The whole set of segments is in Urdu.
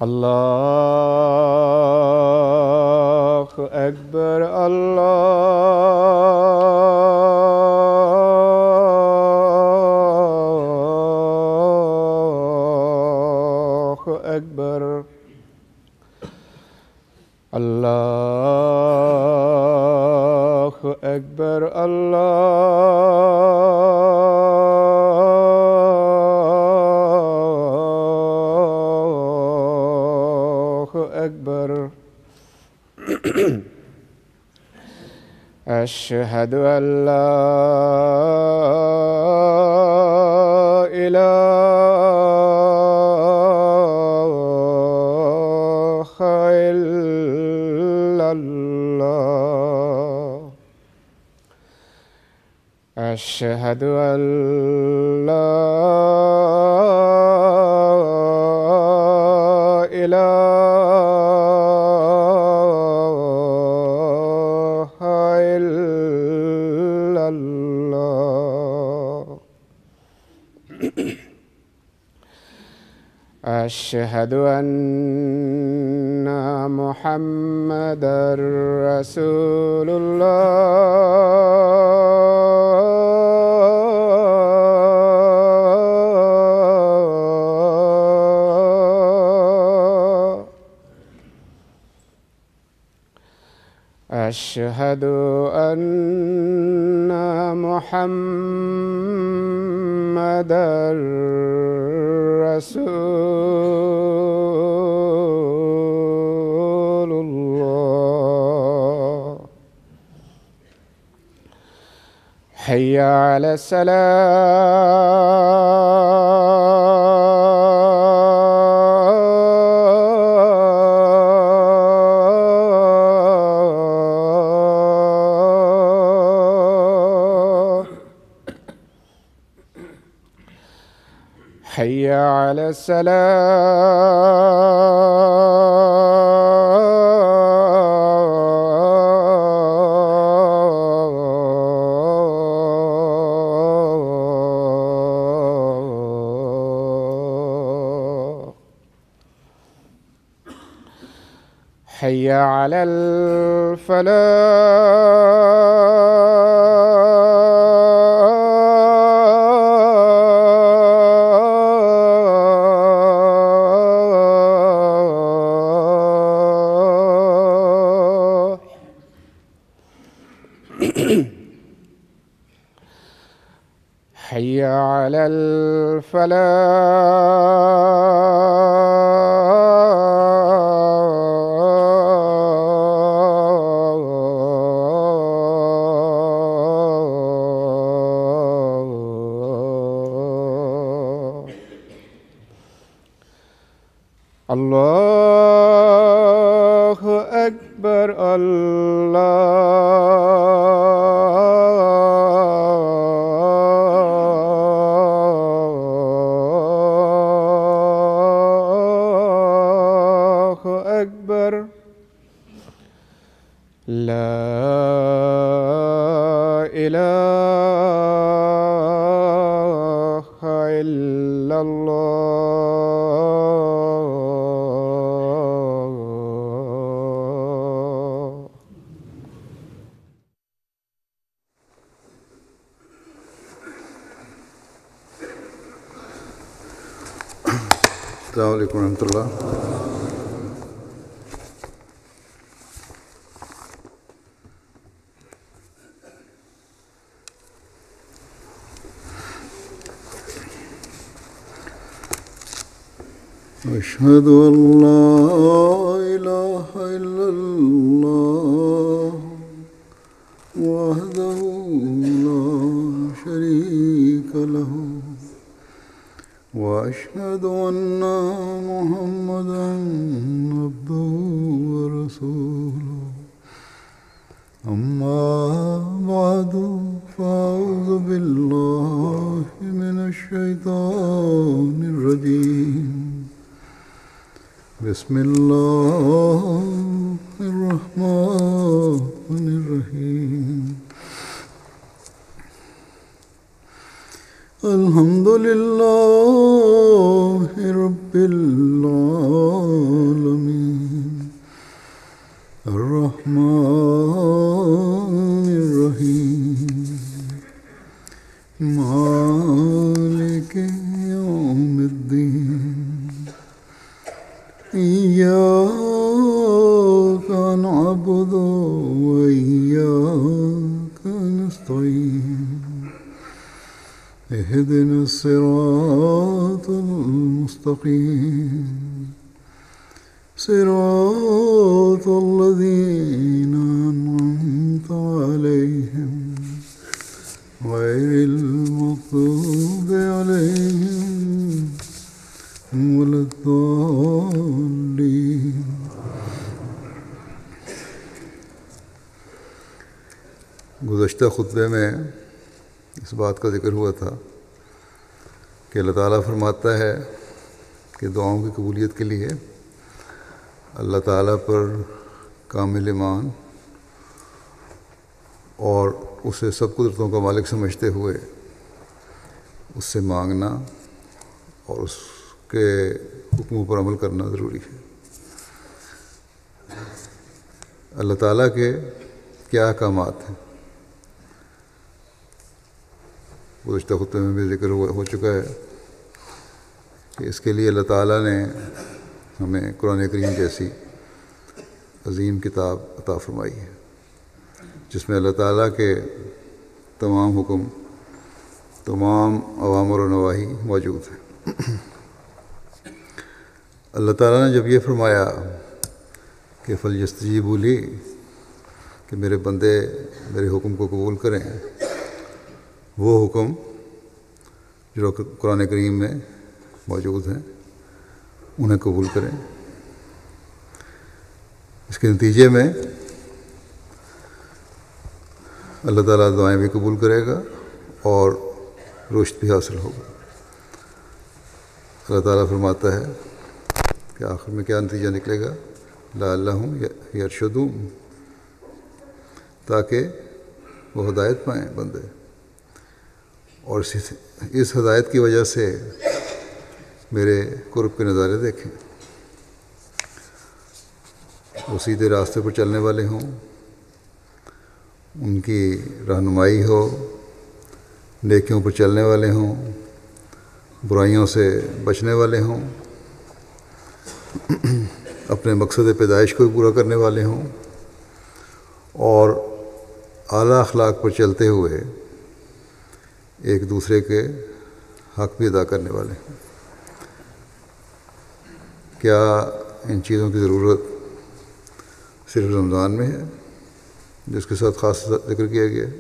الله أكبر الله أكبر الله أكبر الله أكبر أشهد أن لا إله إلا الله أشهد أن لا إله إلا الله أشهد أن محمدًا رسول الله أشهد أن محمدًا رسول الله حي على الصلاة حي على السلام حي على الفلاح حي على الفلاح الله أكبر الله أكبر لا إله إلا الله السلام عليكم ورحمة الله. أشهد أن لا إله إلا الله وحده لا شريك له وأشهد أن محمدًا عبده ورسوله أما بعد فأعوذ بالله من الشيطان الرجيم بسم الله الرحمن الرحيم الحمد لله رب العالمين يوم الدين إياك نعبد وإياك نستعين اهدنا الصراط المستقيم صراط الذين أنعمت عليهم غير المغضوب عليهم ولا الضالين. گزشتہ خطبے میں اس بات کا ذکر ہوا تھا کہ اللہ تعالیٰ فرماتا ہے کہ دعاؤں کی قبولیت کے لیے اللہ تعالیٰ پر کامل ایمان اور اسے سب قدرتوں کا مالک سمجھتے ہوئے اس سے مانگنا اور اس کے حکموں پر عمل کرنا ضروری ہے. اللہ تعالیٰ کے کیا احکامات ہیں گزشتہ خطبے میں بھی ذکر ہو چکا ہے کہ اس کے لیے اللہ تعالیٰ نے ہمیں قرآن کریم جیسی عظیم کتاب عطا فرمائی ہے جس میں اللہ تعالیٰ کے تمام حکم، تمام اوامر و نواہی موجود ہیں. اللہ تعالیٰ نے جب یہ فرمایا کہ فلیستجیبوا لی، کہ میرے بندے میرے حکم کو قبول کریں، وہ حکم جو قرآن کریم میں موجود ہیں انہیں قبول کریں. اس کے نتیجے میں اللہ تعالیٰ دعائیں بھی قبول کرے گا اور رشد بھی حاصل ہوگا. اللہ تعالیٰ فرماتا ہے کہ آخر میں کیا نتیجہ نکلے گا، لعلہم یرشدون، تاکہ وہ ہدایت پائیں بندے اور اس ہدایت کی وجہ سے میرے قرب کے نظارے دیکھیں، وہ سیدھے راستے پر چلنے والے ہوں، ان کی رہنمائی ہو، نیکیوں پر چلنے والے ہوں، برائیوں سے بچنے والے ہوں، اپنے مقصد پیدائش کو بھی پورا کرنے والے ہوں اور اعلیٰ اخلاق پر چلتے ہوئے ایک دوسرے کے حق بھی ادا کرنے والے ہیں. کیا ان چیزوں کی ضرورت صرف رمضان میں ہے جس کے ساتھ خاص ذکر کیا گیا ہے؟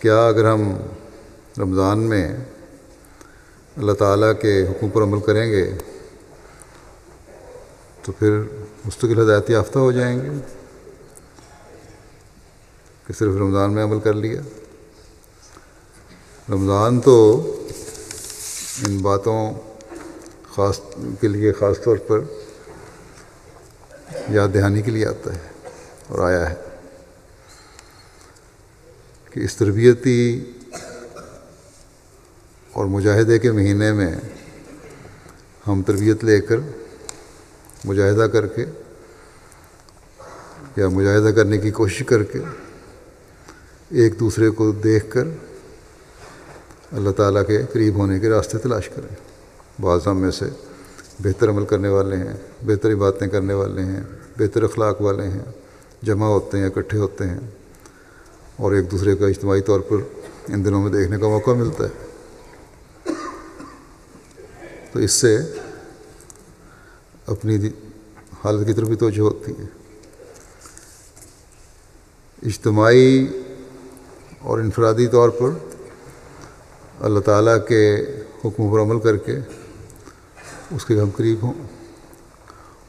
کیا اگر ہم رمضان میں اللہ تعالیٰ کے حکم پر عمل کریں گے تو پھر مستقل ہدایت یافتہ ہو جائیں گے کہ صرف رمضان میں عمل کر لیا؟ رمضان تو ان باتوں خاص کے لیے خاص طور پر یاد دہانی کے لیے آتا ہے اور آیا ہے کہ اس تربیتی اور مجاہدے کے مہینے میں ہم تربیت لے کر مجاہدہ کر کے یا مجاہدہ کرنے کی کوشش کر کے ایک دوسرے کو دیکھ کر اللہ تعالیٰ کے قریب ہونے کے راستے تلاش کریں. بعض ہم میں سے بہتر عمل کرنے والے ہیں، بہتری باتیں کرنے والے ہیں، بہتر اخلاق والے ہیں، جمع ہوتے ہیں، اکٹھے ہوتے ہیں اور ایک دوسرے کا اجتماعی طور پر ان دنوں میں دیکھنے کا موقع ملتا ہے. تو اس سے اپنی حالت کی طرف بھی توجہ ہوتی ہے. اجتماعی اور انفرادی طور پر اللہ تعالیٰ کے حکم پر عمل کر کے اس کے ہم قریب ہوں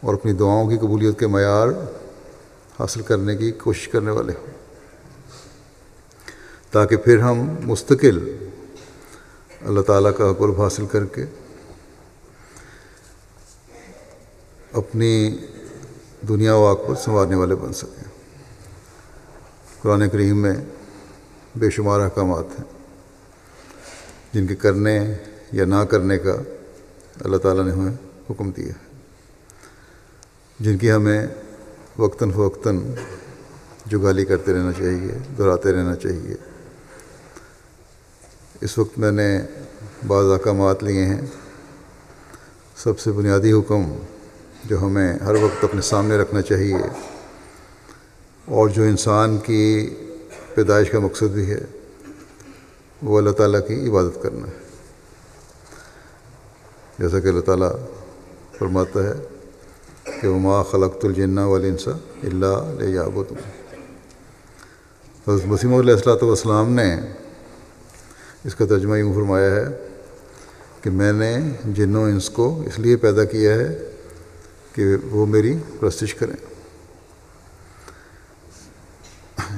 اور اپنی دعاؤں کی قبولیت کے معیار حاصل کرنے کی کوشش کرنے والے ہوں، تاکہ پھر ہم مستقل اللہ تعالیٰ کا قرب حاصل کر کے اپنی دنیا و آخرت سنوارنے والے بن سکیں. قرآن کریم میں بے شمار احکامات ہیں جن کے کرنے یا نہ کرنے کا اللہ تعالیٰ نے ہمیں حکم دیا ہے، جن کی ہمیں وقتاً فوقتاً جگالی کرتے رہنا چاہیے، دہراتے رہنا چاہیے. اس وقت میں نے بعض احکامات لیے ہیں۔ سب سے بنیادی حکم جو ہمیں ہر وقت اپنے سامنے رکھنا چاہیے اور جو انسان کی پیدائش کا مقصد بھی ہے، وہ اللہ تعالیٰ کی عبادت کرنا ہے۔ جیسا کہ اللہ تعالیٰ فرماتا ہے کہ وما خلقت الجن والانس الا لیعبدون۔ حضرت مسیح موعود علیہ السلام نے اس کا ترجمہ یوں فرمایا ہے کہ میں نے جن و انس کو اس لیے پیدا کیا ہے کہ وہ میری پرستش کریں۔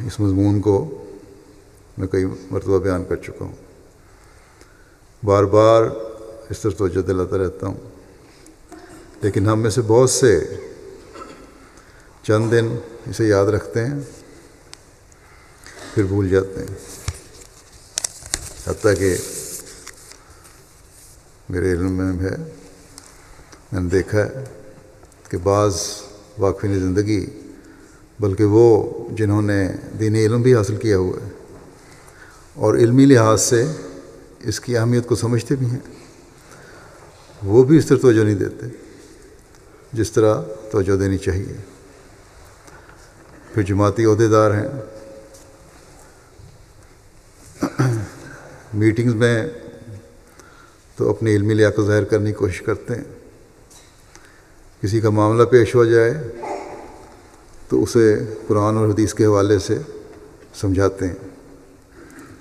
اس مضمون کو میں کئی مرتبہ بیان کر چکا ہوں، بار بار اس طرف توجہ دلاتا رہتا ہوں، لیکن ہم میں سے بہت سے چند دن اسے یاد رکھتے ہیں پھر بھول جاتے ہیں۔ حتیٰ کہ میرے علم میں ہے، میں نے دیکھا ہے کہ بعض واقفین زندگی، بلکہ وہ جنہوں نے دینی علم بھی حاصل کیا ہوا ہے اور علمی لحاظ سے اس کی اہمیت کو سمجھتے بھی ہیں، وہ بھی اس طرح توجہ نہیں دیتے جس طرح توجہ دینی چاہیے۔ پھر جماعتی عہدیدار ہیں، میٹنگز میں تو اپنی علمی لیاقت ظاہر کرنے کی کوشش کرتے ہیں، کسی کا معاملہ پیش ہو جائے تو اسے قرآن اور حدیث کے حوالے سے سمجھاتے ہیں،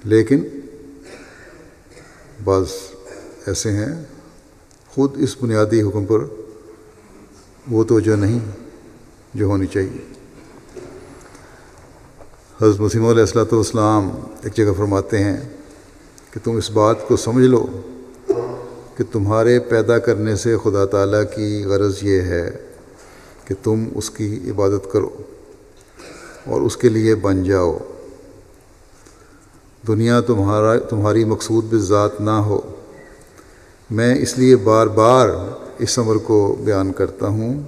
لیکن بعض ایسے ہیں خود اس بنیادی حکم پر وہ توجہ نہیں جو ہونی چاہیے۔ حضرت مسیح موعود علیہ السلام ایک جگہ فرماتے ہیں کہ تم اس بات کو سمجھ لو کہ تمہارے پیدا کرنے سے خدا تعالیٰ کی غرض یہ ہے کہ تم اس کی عبادت کرو اور اس کے لیے بن جاؤ۔ دنیا تمہاری مقصود بالذات نہ ہو۔ میں اس لیے بار بار اس امر کو بیان کرتا ہوں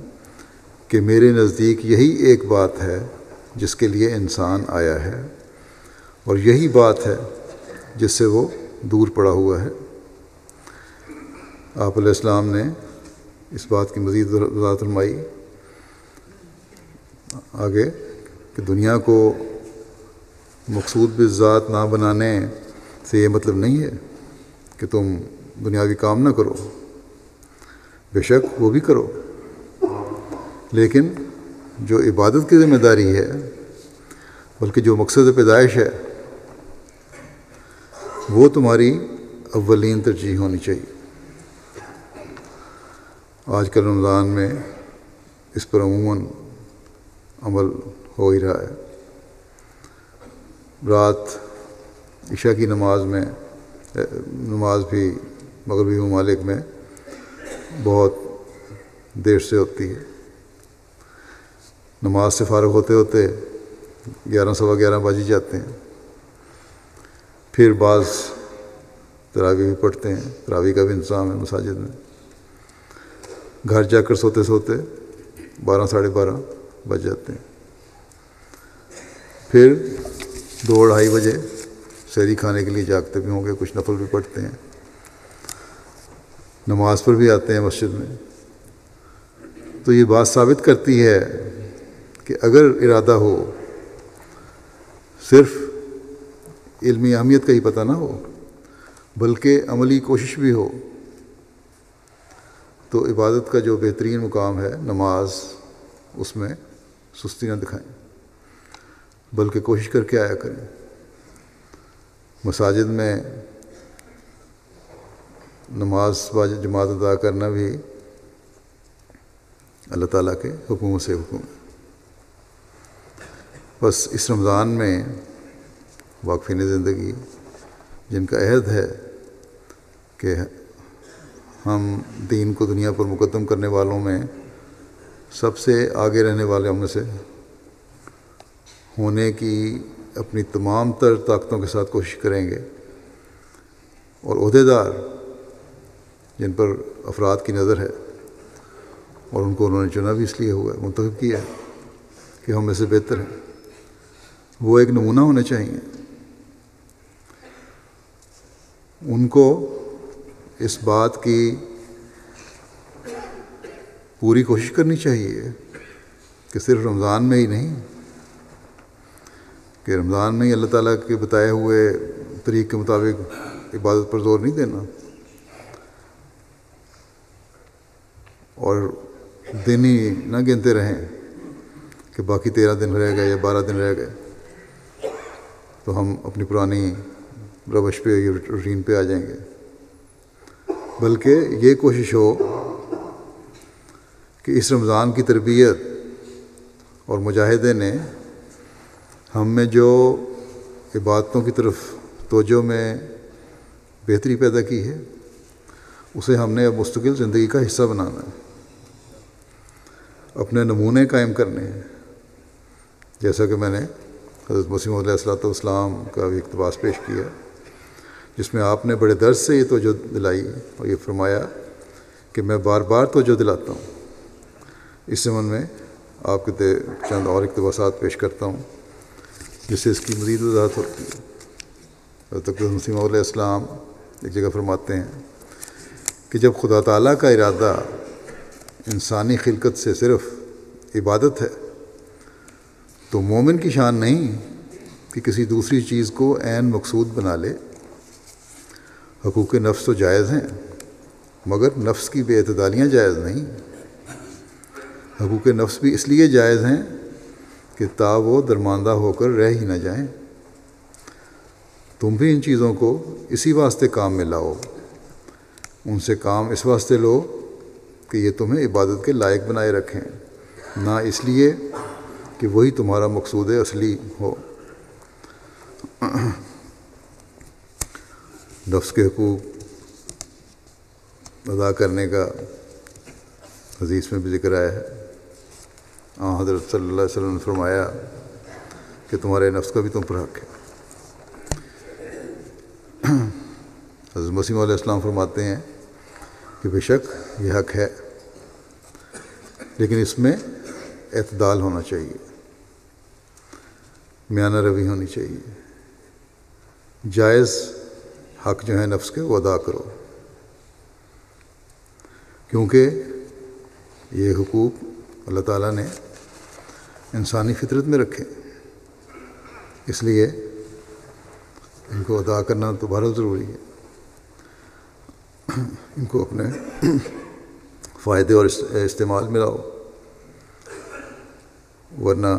کہ میرے نزدیک یہی ایک بات ہے جس کے لیے انسان آیا ہے، اور یہی بات ہے جس سے وہ دور پڑا ہوا ہے۔ آپ علیہ السلام نے اس بات کی مزید وضاحت فرمائی آگے کہ دنیا کو مقصود بالذات نہ بنانے سے یہ مطلب نہیں ہے کہ تم دنیاوی کام نہ کرو، بے شک وہ بھی کرو، لیکن جو عبادت کی ذمہ داری ہے، بلکہ جو مقصد پیدائش ہے، وہ تمہاری اولین ترجیح ہونی چاہیے۔ آج کل رمضان میں اس پر عموماً عمل ہو ہی رہا ہے۔ رات عشاء کی نماز بھی مغربی ممالک میں بہت دیر سے ہوتی ہے۔ نماز سے فارغ ہوتے ہوتے 11 سوا 11 بج جاتے ہیں۔ پھر بعض تراویح بھی پڑھتے ہیں، تراویح کا بھی انتظام ہے مساجد میں۔ گھر جا کر سوتے سوتے 12 ساڑھے 12 بج جاتے ہیں۔ پھر 2-2:30 بجے سحری کھانے کے لیے جاگتے بھی ہوں گے، کچھ نفل بھی پڑھتے ہیں، نماز پر بھی آتے ہیں مسجد میں۔ تو یہ بات ثابت کرتی ہے کہ اگر ارادہ ہو، صرف علمی اہمیت کا ہی پتہ نہ ہو بلکہ عملی کوشش بھی ہو، تو عبادت کا جو بہترین مقام ہے نماز، اس میں سستی نہ دکھائیں بلکہ کوشش کر کے آیا کریں۔ مساجد میں نماز جماعت ادا کرنا بھی اللہ تعالیٰ کے حکموں سے حکم ہے۔ بس اس رمضان میں واقفین زندگی جن کا عہد ہے کہ ہم دین کو دنیا پر مقدم کرنے والوں میں سب سے آگے رہنے والے میں سے ہونے کی اپنی تمام تر طاقتوں کے ساتھ کوشش کریں گے، اور عہدیدار جن پر افراد کی نظر ہے اور ان کو انہوں نے چنا بھی اس لیے ہوا ہے، منتخب کیا ہے کہ ہم میں سے بہتر ہیں، وہ ایک نمونہ ہونے چاہیے۔ ان کو اس بات کی پوری کوشش کرنی چاہیے کہ صرف رمضان میں ہی نہیں، کہ رمضان میں ہی اللہ تعالیٰ کے بتائے ہوئے طریق کے مطابق عبادت پر زور نہیں دینا، اور دن ہی نہ گنتے رہیں کہ باقی 13 دن رہ گئے یا 12 دن رہ گئے تو ہم اپنی پرانی روش پہ یا روٹین پہ آ جائیں گے، بلکہ یہ کوشش ہو کہ اس رمضان کی تربیت اور مجاہدے نے ہم میں جو عبادتوں کی طرف توجہ میں بہتری پیدا کی ہے اسے ہم نے اب مستقل زندگی کا حصہ بنانا ہے، اپنے نمونے قائم کرنے ہیں، جیسا کہ میں نے حضرت مسیح موعود علیہ السلام کا بھی اقتباس پیش کیا جس میں آپ نے بڑے درد سے یہ توجہ دلائی اور یہ فرمایا کہ میں بار بار توجہ دلاتا ہوں۔ اس ضمن میں آپ کے چند اور اقتباسات پیش کرتا ہوں جس سے اس کی مزید وضاحت ہوتی ہے۔ حضرت مسیح موعود علیہ السلام ایک جگہ فرماتے ہیں کہ جب خدا تعالیٰ کا ارادہ انسانی خلقت سے صرف عبادت ہے تو مومن کی شان نہیں کہ کسی دوسری چیز کو عین مقصود بنا لے۔ حقوق نفس تو جائز ہیں مگر نفس کی بے اعتدالیاں جائز نہیں۔ حقوق نفس بھی اس لیے جائز ہیں کہ تا وہ درماندہ ہو کر رہ ہی نہ جائیں۔ تم بھی ان چیزوں کو اسی واسطے کام میں لاؤ، ان سے کام اس واسطے لو کہ یہ تمہیں عبادت کے لائق بنائے رکھیں، نہ اس لیے کہ وہی تمہارا مقصود اصلی ہو۔ نفس کے حقوق ادا کرنے کا حدیث میں بھی ذکر آیا ہے۔ حضرت صلی اللہ علیہ وسلم نے فرمایا کہ تمہارے نفس کا بھی تم پر حق ہے۔ حضرت مسیح علیہ السلام فرماتے ہیں کہ بے شک یہ حق ہے لیکن اس میں اعتدال ہونا چاہیے، میانہ روی ہونی چاہیے، جائز حق جو ہیں نفس کے وہ ادا کرو، کیونکہ یہ حقوق اللہ تعالیٰ نے انسانی فطرت میں رکھے، اس لیے ان کو ادا کرنا تو بہرحال ضروری ہے۔ ان کو اپنے فائدے اور استعمال میں لاؤ، ورنہ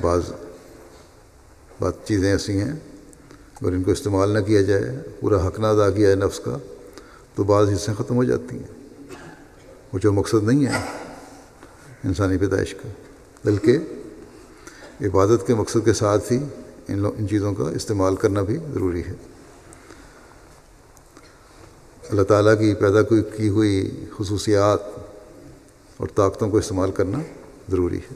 بعض چیزیں ایسی ہیں اگر ان کو استعمال نہ کیا جائے، پورا حق نہ ادا کیا جائے نفس کا، تو بعض حصیں ختم ہو جاتی ہیں، وہ جو مقصد نہیں ہے انسانی پیدائش کا، بلکہ عبادت کے مقصد کے ساتھ ہی ان چیزوں کا استعمال کرنا بھی ضروری ہے۔ اللہ تعالیٰ کی پیدا کی ہوئی خصوصیات اور طاقتوں کو استعمال کرنا ضروری ہے،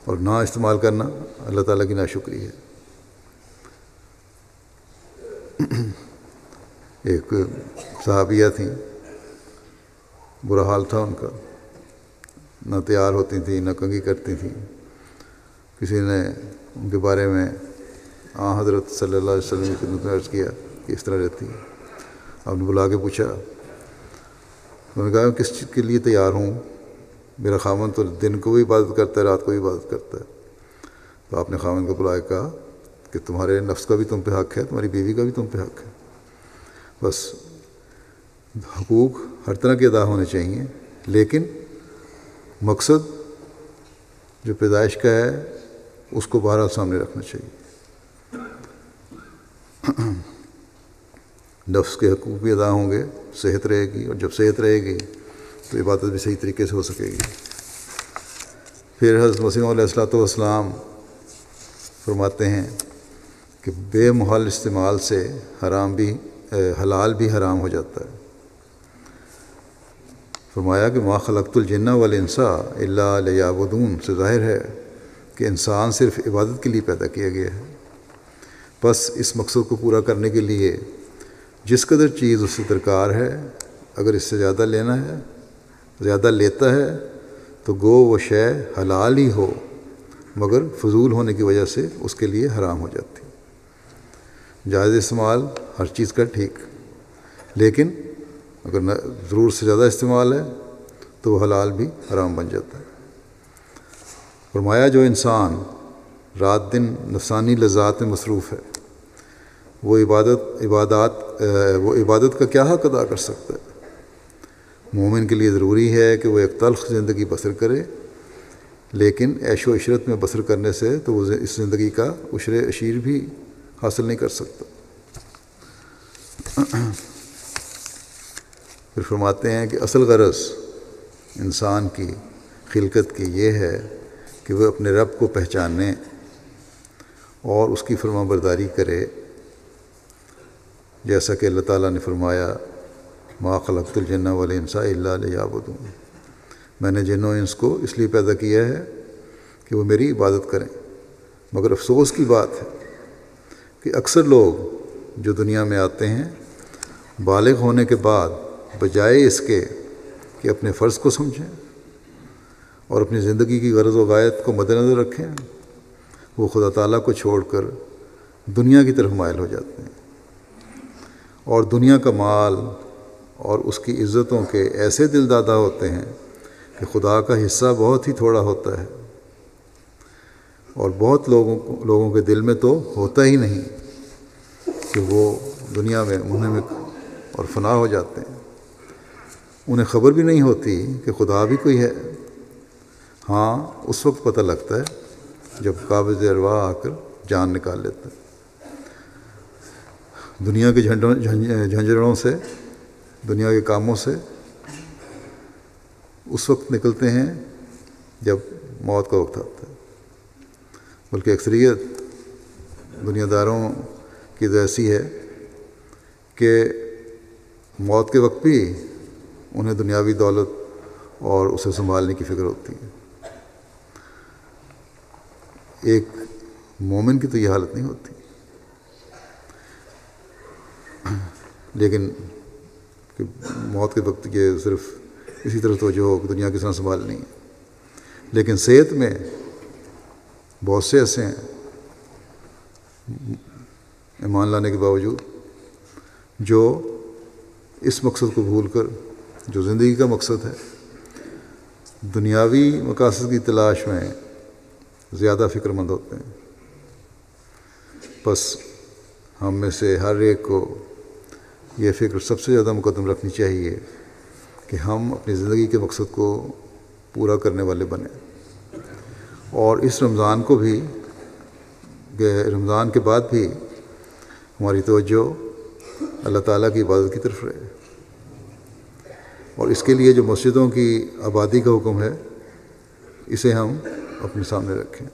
اور نہ استعمال کرنا اللہ تعالیٰ کی ناشکری ہے۔ ایک صحابیہ تھیں، برا حال تھا ان کا، نہ تیار ہوتی تھیں نہ کنگھی کرتی تھیں۔ کسی نے ان کے بارے میں حضرت صلی اللہ علیہ وسلم کی خدمت میں عرض کیا کہ اس طرح رہتی ہے۔ آپ نے بلا کے پوچھا، انہوں نے کہا کس چیز کے لیے تیار ہوں، میرا خاوند تو دن کو بھی عبادت کرتا ہے رات کو بھی عبادت کرتا ہے۔ تو آپ نے خاوند کو بلا کے کہا کہ تمہارے نفس کا بھی تم پہ حق ہے، تمہاری بیوی کا بھی تم پہ حق ہے، بس حقوق ہر طرح کے ادا ہونے چاہیے، لیکن مقصد جو پیدائش کا ہے اس کو بہرحال سامنے رکھنا چاہیے۔ نفس کے حقوق بھی ادا ہوں گے، صحت رہے گی، اور جب صحت رہے گی تو عبادت بھی صحیح طریقے سے ہو سکے گی۔ پھر حضرت مسیح علیہ السلام فرماتے ہیں کہ بے محال استعمال سے حلال بھی حرام ہو جاتا ہے۔ فرمایا کہ ما خلقت الجن والانس الا لیعبدون سے ظاہر ہے کہ انسان صرف عبادت کے لیے پیدا کیا گیا ہے، بس اس مقصد کو پورا کرنے کے لیے جس قدر چیز اس سے درکار ہے، اگر اس سے زیادہ لینا ہے، زیادہ لیتا ہے تو گو وہ شے حلال ہی ہو مگر فضول ہونے کی وجہ سے اس کے لیے حرام ہو جاتی ہے۔ جائز استعمال ہر چیز کا ٹھیک، لیکن اگر ضرور سے زیادہ استعمال ہے تو وہ حلال بھی حرام بن جاتا ہے۔ فرمایا جو انسان رات دن نفسانی لذات میں مصروف ہے وہ عبادت کا کیا حق ادا کر سکتا ہے؟ مومن کے لیے ضروری ہے کہ وہ ایک تلخ زندگی بسر کرے، لیکن عیش و عشرت میں بسر کرنے سے تو وہ اس زندگی کا عشر عشیر بھی حاصل نہیں کر سکتا۔ پھر فرماتے ہیں کہ اصل غرض انسان کی خلقت کی یہ ہے کہ وہ اپنے رب کو پہچانے اور اس کی فرما برداری کرے، جیسا کہ اللہ تعالیٰ نے فرمایا ما خلقت الجن والانس الا لیعبدون، میں نے جن و انس کو اس لیے پیدا کیا ہے کہ وہ میری عبادت کریں۔ مگر افسوس کی بات ہے کہ اکثر لوگ جو دنیا میں آتے ہیں بالغ ہونے کے بعد بجائے اس کے کہ اپنے فرض کو سمجھیں اور اپنی زندگی کی غرض و غایت کو مد نظر رکھیں، وہ خدا تعالیٰ کو چھوڑ کر دنیا کی طرف مائل ہو جاتے ہیں، اور دنیا کا مال اور اس کی عزتوں کے ایسے دل دادا ہوتے ہیں کہ خدا کا حصہ بہت ہی تھوڑا ہوتا ہے، اور بہت لوگوں کے دل میں تو ہوتا ہی نہیں کہ وہ دنیا میں منہمک اور فنا ہو جاتے ہیں۔ انہیں خبر بھی نہیں ہوتی کہ خدا بھی کوئی ہے۔ ہاں اس وقت پتہ لگتا ہے جب قابض ارواح آ کر جان نکال لیتا ہے۔ دنیا کے جھنجھڑوں سے، دنیا کے کاموں سے اس وقت نکلتے ہیں جب موت کا وقت آتا ہے، بلکہ اکثریت دنیا داروں کی تو ایسی ہے کہ موت کے وقت بھی انہیں دنیاوی دولت اور اسے سنبھالنے کی فکر ہوتی ہے۔ ایک مومن کی تو یہ حالت نہیں ہوتی، لیکن کہ موت کے وقت یہ صرف اسی طرح توجہ ہو کہ دنیا کس طرح سنبھالنی ہے، لیکن صحت میں بہت سے ایسے ہیں ایمان لانے کے باوجود جو اس مقصد کو بھول کر، جو زندگی کا مقصد ہے، دنیاوی مقاصد کی تلاش میں زیادہ فکر مند ہوتے ہیں۔ بس ہم میں سے ہر ایک کو یہ فکر سب سے زیادہ مقدم رکھنی چاہیے کہ ہم اپنی زندگی کے مقصد کو پورا کرنے والے بنیں، اور اس رمضان کو بھی، رمضان کے بعد بھی ہماری توجہ اللہ تعالیٰ کی عبادت کی طرف رہے، اور اس کے لیے جو مسجدوں کی آبادی کا حکم ہے اسے ہم اپنے سامنے رکھیں۔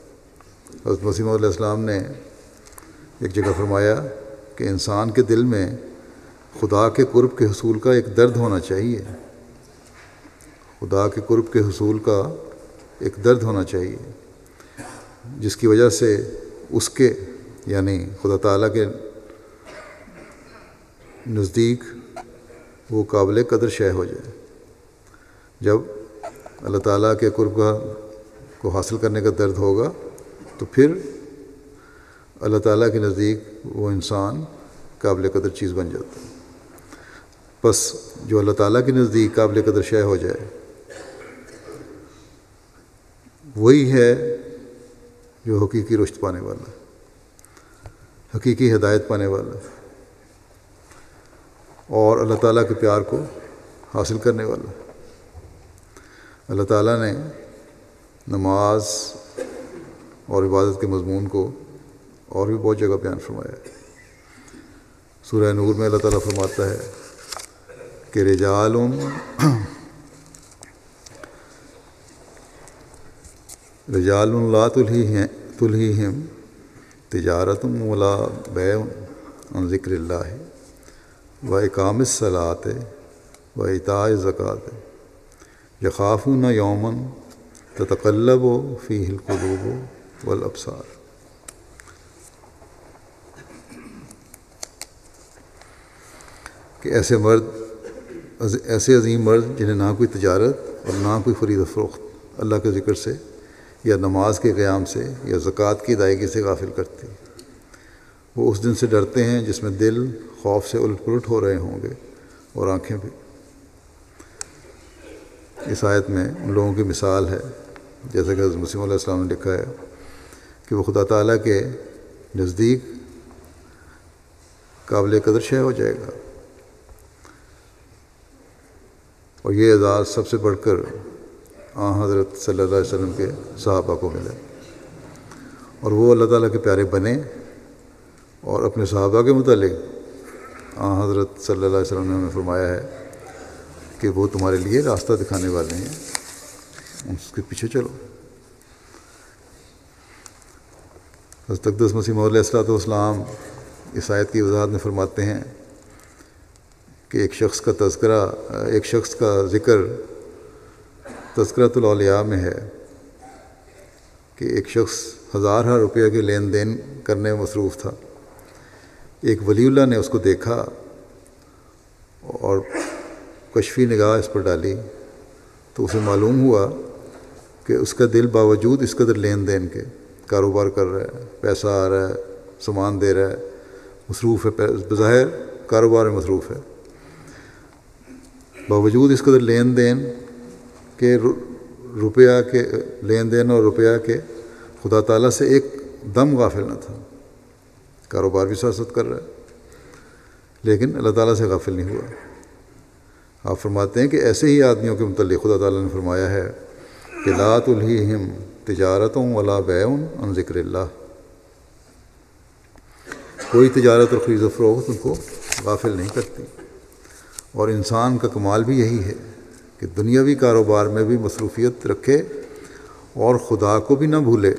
حضرت مسیح موعود علیہ السلام نے ایک جگہ فرمایا کہ انسان کے دل میں خدا کے قرب کے حصول کا ایک درد ہونا چاہیے، خدا کے قرب کے حصول کا ایک درد ہونا چاہیے، جس کی وجہ سے اس کے، یعنی خدا تعالیٰ کے نزدیک وہ قابل قدر شے ہو جائے۔ جب اللہ تعالیٰ کے قرب کو حاصل کرنے کا درد ہوگا تو پھر اللہ تعالیٰ کے نزدیک وہ انسان قابل قدر چیز بن جاتا ہے۔ بس جو اللہ تعالیٰ کے نزدیک قابل قدر شے ہو جائے وہی ہے جو حقیقی رشد پانے والا، حقیقی ہدایت پانے والا اور اللہ تعالیٰ کے پیار کو حاصل کرنے والا۔ اللہ تعالیٰ نے نماز اور عبادت کے مضمون کو اور بھی بہت جگہ بیان فرمایا ہے۔ سورہ نور میں اللہ تعالیٰ فرماتا ہے کہ رجال لا تلہیہم تجارت ولا بیع عن ذکر اللہ وإقام الصلاۃ وإیتاء الزکوٰۃ یخافون یوما تتقلب فیہ القلوب والابصار۔ کہ ایسے عظیم مرد جنہیں نہ کوئی تجارت اور نہ کوئی خرید و فروخت اللہ کے ذکر سے یا نماز کے قیام سے یا زکوٰۃ کی ادائیگی سے غافل کرتی، وہ اس دن سے ڈرتے ہیں جس میں دل خوف سے الٹ پلٹ ہو رہے ہوں گے اور آنکھیں بھی۔ اس آیت میں ان لوگوں کی مثال ہے، جیسا کہ حضرت مسیح علیہ السلام نے لکھا ہے کہ وہ خدا تعالیٰ کے نزدیک قابل قدر شے ہو جائے گا، اور یہ اعزاز سب سے بڑھ کر حضرت صلی اللہ علیہ وسلم کے صحابہ کو ملا، اور وہ اللہ تعالیٰ کے پیارے بنے۔ اور اپنے صحابہ کے متعلق حضرت صلی اللہ علیہ وسلم نے ہمیں فرمایا ہے کہ وہ تمہارے لیے راستہ دکھانے والے ہیں، اس کے پیچھے چلو۔ حضرت اقدس مسیح موعود علیہ السلام اس آیت کی وضاحت میں فرماتے ہیں کہ ایک شخص کا ذکر تذکرۃ الاولیاء میں ہے کہ ایک شخص ہزارہ روپیہ کے لین دین کرنے میں مصروف تھا۔ ایک ولی اللہ نے اس کو دیکھا اور کشفی نگاہ اس پر ڈالی تو اسے معلوم ہوا کہ اس کا دل باوجود اس قدر لین دین کے کاروبار کر رہا ہے، پیسہ آ رہا ہے، سامان دے رہا ہے، مصروف ہے، بظاہر کاروبار میں مصروف ہے، باوجود اس قدر لین دین کے روپیہ کے لین دین اور روپیہ کے خدا تعالیٰ سے ایک دم غافل نہ تھا۔ کاروبار بھی ساتھ کر رہا ہے لیکن اللہ تعالیٰ سے غافل نہیں ہوا۔ آپ فرماتے ہیں کہ ایسے ہی آدمیوں کے متعلق خدا تعالیٰ نے فرمایا ہے کہ لا تلہیہم تجارت ولا بیع عن ذکر اللہ، کوئی تجارت اور خرید و فروخت ان کو غافل نہیں کرتی۔ اور انسان کا کمال بھی یہی ہے کہ دنیاوی کاروبار میں بھی مصروفیت رکھے اور خدا کو بھی نہ بھولے۔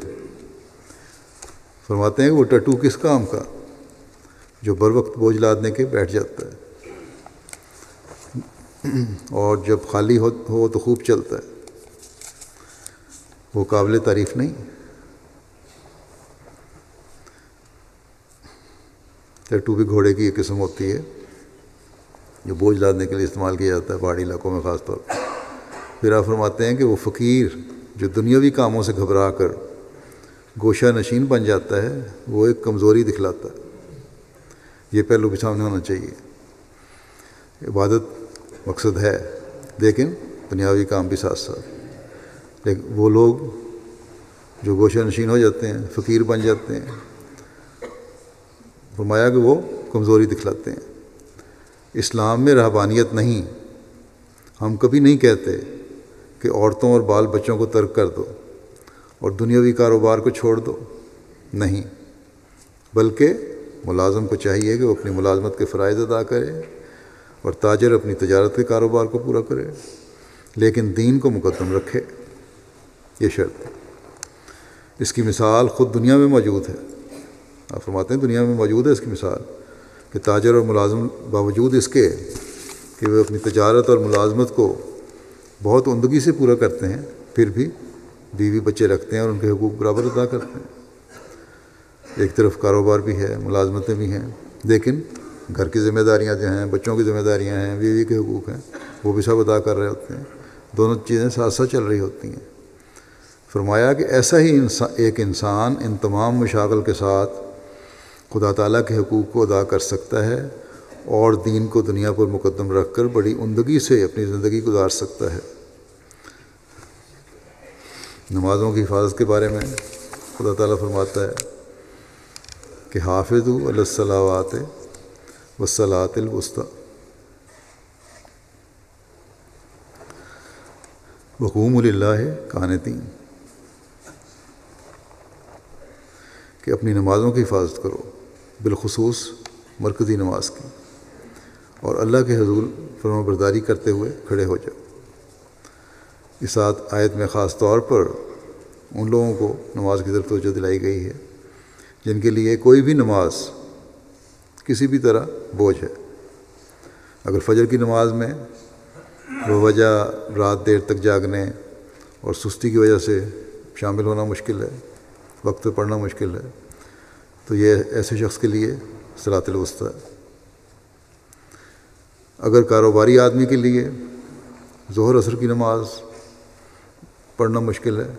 فرماتے ہیں کہ وہ ٹٹو کس کام کا جو بر وقت بوجھ لادنے کے بیٹھ جاتا ہے اور جب خالی ہو تو خوب چلتا ہے، وہ قابل تعریف نہیں۔ ٹٹو بھی گھوڑے کی ایک قسم ہوتی ہے جو بوجھ لادنے کے لیے استعمال کیا جاتا ہے پہاڑی علاقوں میں خاص طور پر۔ پھر آپ فرماتے ہیں کہ وہ فقیر جو دنیاوی کاموں سے گھبرا کر گوشہ نشین بن جاتا ہے وہ ایک کمزوری دکھلاتا ہے۔ یہ پہلو بھی سامنے ہونا چاہیے۔ عبادت مقصد ہے لیکن دنیاوی کام بھی ساتھ ساتھ، لیکن وہ لوگ جو گوشہ نشین ہو جاتے ہیں، فقیر بن جاتے ہیں، فرمایا کہ وہ کمزوری دکھلاتے ہیں۔ اسلام میں رہبانیت نہیں، ہم کبھی نہیں کہتے کہ عورتوں اور بال بچوں کو ترک کر دو اور دنیاوی کاروبار کو چھوڑ دو، نہیں، بلکہ ملازم کو چاہیے کہ وہ اپنی ملازمت کے فرائض ادا کرے اور تاجر اپنی تجارت کے کاروبار کو پورا کرے، لیکن دین کو مقدم رکھے، یہ شرط ہے۔ اس کی مثال خود دنیا میں موجود ہے۔ آپ فرماتے ہیں دنیا میں موجود ہے اس کی مثال کہ تاجر اور ملازم باوجود اس کے کہ وہ اپنی تجارت اور ملازمت کو بہت عمدگی سے پورا کرتے ہیں، پھر بھی بیوی بچے رکھتے ہیں اور ان کے حقوق برابر ادا کرتے ہیں۔ ایک طرف کاروبار بھی ہے، ملازمتیں بھی ہیں، لیکن گھر کی ذمہ داریاں جو ہیں، بچوں کی ذمہ داریاں ہیں، بیوی کے حقوق ہیں، وہ بھی سب ادا کر رہے ہوتے ہیں، دونوں چیزیں ساتھ ساتھ چل رہی ہوتی ہیں۔ فرمایا کہ ایسا ہی ایک انسان ان تمام مشاغل کے ساتھ خدا تعالیٰ کے حقوق کو ادا کر سکتا ہے اور دین کو دنیا پر مقدم رکھ کر بڑی عمدگی سے اپنی زندگی گزار سکتا ہے۔ نمازوں کی حفاظت کے بارے میں خدا تعالیٰ فرماتا ہے کہ حافظوا علی الصلوات والصلاۃ الوسطی وقوموا للہ قانتین، کہ اپنی نمازوں کی حفاظت کرو، بالخصوص مرکزی نماز کی، اور اللہ کے حضور فرمانبرداری کرتے ہوئے کھڑے ہو جاؤ۔ اس آیت میں خاص طور پر ان لوگوں کو نماز کی طرف توجہ دلائی گئی ہے جن کے لیے کوئی بھی نماز کسی بھی طرح بوجھ ہے۔ اگر فجر کی نماز میں بوجہ رات دیر تک جاگنے اور سستی کی وجہ سے شامل ہونا مشکل ہے، وقت پہ پڑھنا مشکل ہے، تو یہ ایسے شخص کے لیے صلاۃ الوسطی ہے۔ اگر کاروباری آدمی کے لیے ظہر عصر کی نماز پڑھنا مشکل ہے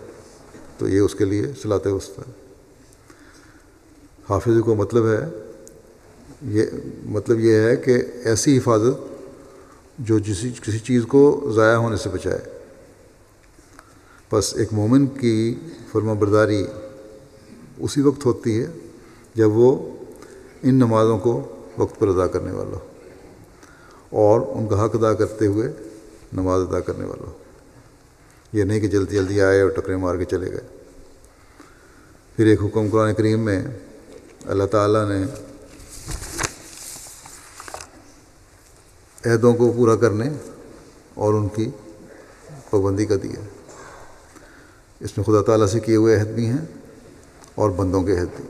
تو یہ اس کے لیے صلاۃ الوسطی ہے۔ حافظ کو مطلب ہے یہ مطلب یہ ہے کہ ایسی حفاظت جو کسی چیز کو ضائع ہونے سے بچائے۔ بس ایک مومن کی فرما برداری اسی وقت ہوتی ہے جب وہ ان نمازوں کو وقت پر ادا کرنے والا ہو اور ان کا حق ادا کرتے ہوئے نماز ادا کرنے والا ہو۔ یہ نہیں کہ جلدی جلدی آئے اور ٹکرے مار کے چلے گئے۔ پھر ایک حکم قرآن کریم میں اللہ تعالیٰ نے عہدوں کو پورا کرنے اور ان کی پابندی کا دیا۔ اس میں خدا تعالیٰ سے کیے ہوئے عہد بھی ہیں اور بندوں کے عہد بھی۔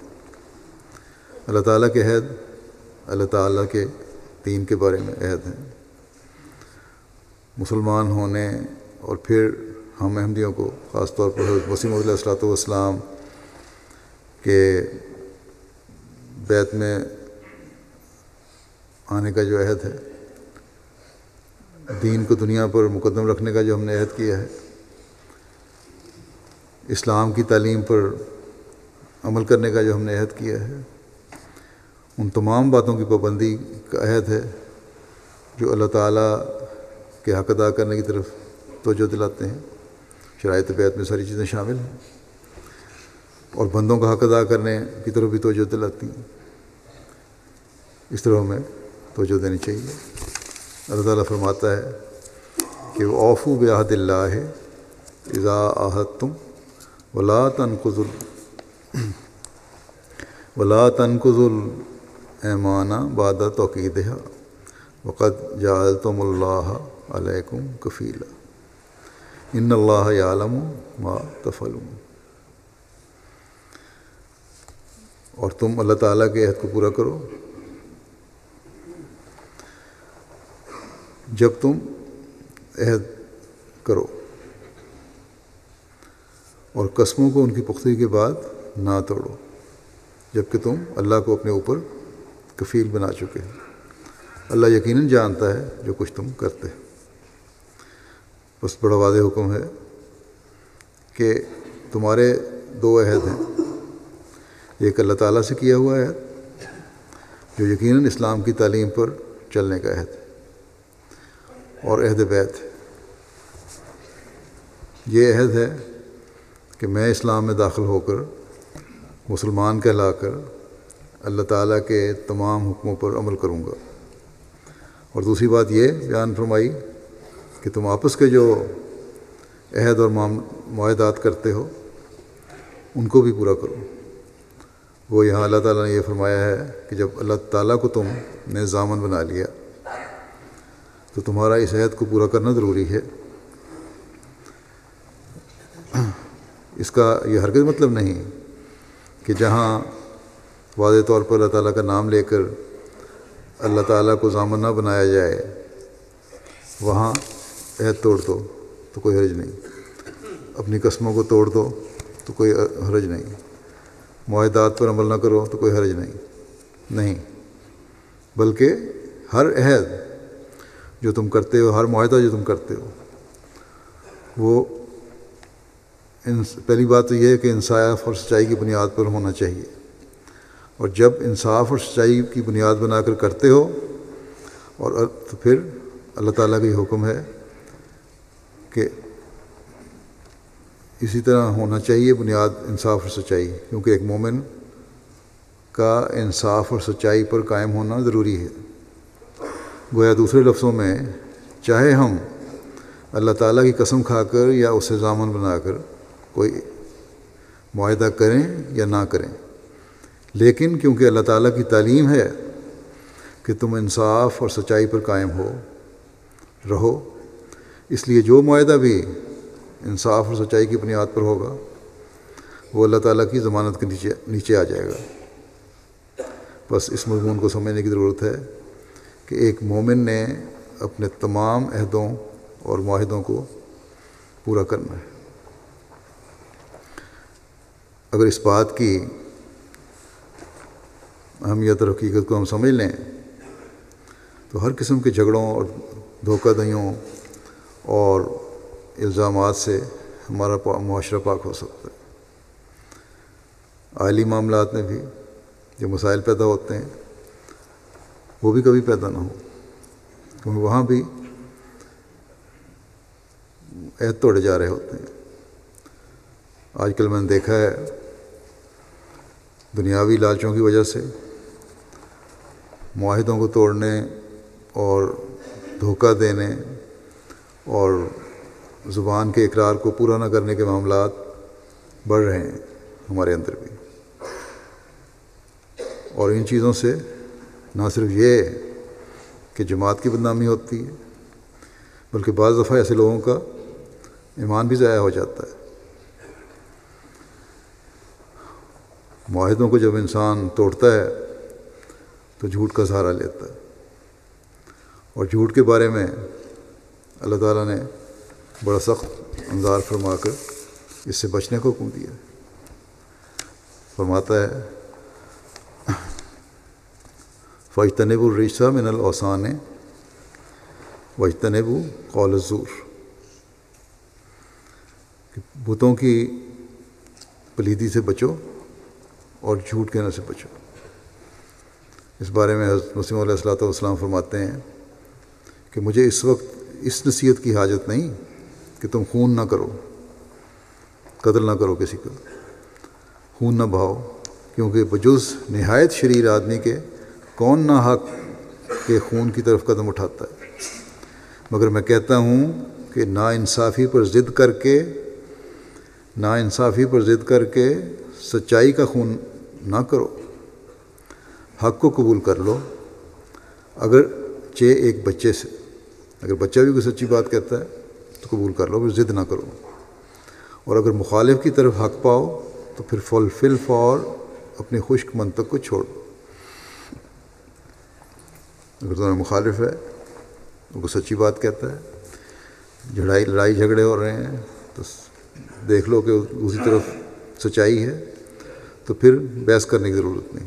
اللہ تعالیٰ کے عہد اللہ تعالیٰ کے دین کے بارے میں عہد ہیں، مسلمان ہونے، اور پھر ہم احمدیوں کو خاص طور پر حضرت مسیح موعود علیہ السلام کے بیت میں آنے کا جو عہد ہے، دین کو دنیا پر مقدم رکھنے کا جو ہم نے عہد کیا ہے، اسلام کی تعلیم پر عمل کرنے کا جو ہم نے عہد کیا ہے، ان تمام باتوں کی پابندی کا عہد ہے جو اللہ تعالیٰ کے حق ادا کرنے کی طرف توجہ دلاتے ہیں۔ شرائط بیت میں ساری چیزیں شامل ہیں، اور بندوں کا حق ادا کرنے کی طرف بھی توجہ دلاتی ہیں۔ اس طرح ہمیں توجہ دینی چاہیے۔ اللہ تعالیٰ فرماتا ہے کہ اوفوا بعہد اللہ اذا عاہدتم ولا تنقضوا الایمان بعد توکیدها وقد جعلتم اللہ علیکم کفیلا ان اللہ یعلم ما تفعلون۔ اور تم اللہ تعالیٰ کے عہد کو پورا کرو جب تم عہد کرو، اور قسموں کو ان کی پختگی کے بعد نہ توڑو جب کہ تم اللہ کو اپنے اوپر کفیل بنا چکے ہو۔ اللہ یقیناً جانتا ہے جو کچھ تم کرتے ہو۔ بس بڑا واضح حکم ہے کہ تمہارے دو عہد ہیں، ایک اللہ تعالیٰ سے کیا ہوا عہد جو یقیناً اسلام کی تعلیم پر چلنے کا عہد ہے، اور عہد بیت ہے۔ یہ عہد ہے کہ میں اسلام میں داخل ہو کر مسلمان کہلا کر اللہ تعالیٰ کے تمام حکموں پر عمل کروں گا۔ اور دوسری بات یہ بیان فرمائی کہ تم آپس کے جو عہد اور معاہدات کرتے ہو ان کو بھی پورا کرو۔ وہ یہاں اللہ تعالیٰ نے یہ فرمایا ہے کہ جب اللہ تعالیٰ کو تم نے ضامن بنا لیا تو تمہارا اس عہد کو پورا کرنا ضروری ہے۔ اس کا یہ ہرگز مطلب نہیں کہ جہاں واضح طور پر اللہ تعالیٰ کا نام لے کر اللہ تعالیٰ کو ضامن نہ بنایا جائے وہاں عہد توڑ دو تو کوئی حرج نہیں، اپنی قسموں کو توڑ دو تو کوئی حرج نہیں، معاہدات پر عمل نہ کرو تو کوئی حرج نہیں، بلکہ ہر عہد جو تم کرتے ہو، ہر معاہدہ جو تم کرتے ہو، وہ پہلی بات تو یہ ہے کہ انصاف اور سچائی کی بنیاد پر ہونا چاہیے، اور جب انصاف اور سچائی کی بنیاد بنا کر کرتے ہو اور تو پھر اللہ تعالیٰ کا یہ حکم ہے کہ اسی طرح ہونا چاہیے بنیاد انصاف اور سچائی، کیونکہ ایک مومن کا انصاف اور سچائی پر قائم ہونا ضروری ہے۔ گویا دوسرے لفظوں میں چاہے ہم اللہ تعالیٰ کی قسم کھا کر یا اسے ضامن بنا کر کوئی معاہدہ کریں یا نہ کریں، لیکن کیونکہ اللہ تعالیٰ کی تعلیم ہے کہ تم انصاف اور سچائی پر قائم رہو، اس لیے جو معاہدہ بھی انصاف اور سچائی کی بنیاد پر ہوگا وہ اللہ تعالیٰ کی ضمانت کے نیچے آ جائے گا۔ بس اس مضمون کو سمجھنے کی ضرورت ہے کہ ایک مومن نے اپنے تمام عہدوں اور معاہدوں کو پورا کرنا ہے۔ اگر اس بات کی اہمیت اور حقیقت کو ہم سمجھ لیں تو ہر قسم کے جھگڑوں اور دھوکہ دہیوں اور الزامات سے ہمارا معاشرہ پاک ہو سکتا ہے۔ عائلی معاملات میں بھی جو مسائل پیدا ہوتے ہیں وہ بھی کبھی پیدا نہ ہو، کیونکہ وہاں بھی عہد توڑے جا رہے ہوتے ہیں۔ آج کل میں نے دیکھا ہے دنیاوی لالچوں کی وجہ سے معاہدوں کو توڑنے اور دھوکہ دینے اور زبان کے اقرار کو پورا نہ کرنے کے معاملات بڑھ رہے ہیں ہمارے اندر بھی۔ اور ان چیزوں سے نہ صرف یہ کہ جماعت کی بدنامی ہوتی ہے، بلکہ بعض دفعہ ایسے لوگوں کا ایمان بھی ضائع ہو جاتا ہے۔ معاہدوں کو جب انسان توڑتا ہے تو جھوٹ کا سہارا لیتا ہے، اور جھوٹ کے بارے میں اللہ تعالیٰ نے بڑا سخت انذار فرما کر اس سے بچنے کو حکم دیا۔ فرماتا ہے فَاجْتَنِبُوا الرِّجْسَ مِنَ الْأَوْثَانِ وَاجْتَنِبُوا قَوْلَ الزُّورِ، کہ بتوں کی پلیدی سے بچو اور جھوٹ کہنے سے بچو۔ اس بارے میں حضرت مسیح علیہ الصلوۃ والسلام فرماتے ہیں کہ مجھے اس وقت اس نصیحت کی حاجت نہیں کہ تم خون نہ کرو، قتل نہ کرو، کسی کا خون نہ بہاؤ، کیونکہ بجز نہایت شریر آدمی کے کون ناحق کے خون کی طرف قدم اٹھاتا ہے، مگر میں کہتا ہوں کہ ناانصافی پر ضد کر کے سچائی کا خون نہ کرو، حق کو قبول کر لو، اگرچہ ایک بچے سے۔ اگر بچہ بھی کوئی سچی بات کہتا ہے تو قبول کر لو، پھر ضد نہ کرو، اور اگر مخالف کی طرف حق پاؤ تو پھر فلفل فار اپنی خشک منطق کو چھوڑ دو۔ اگر تمہارا مخالف ہے، وہ کوئی سچی بات کہتا ہے، لڑائی جھگڑے ہو رہے ہیں، تو دیکھ لو کہ دوسری طرف سچائی ہے، تو پھر بحث کرنے کی ضرورت نہیں،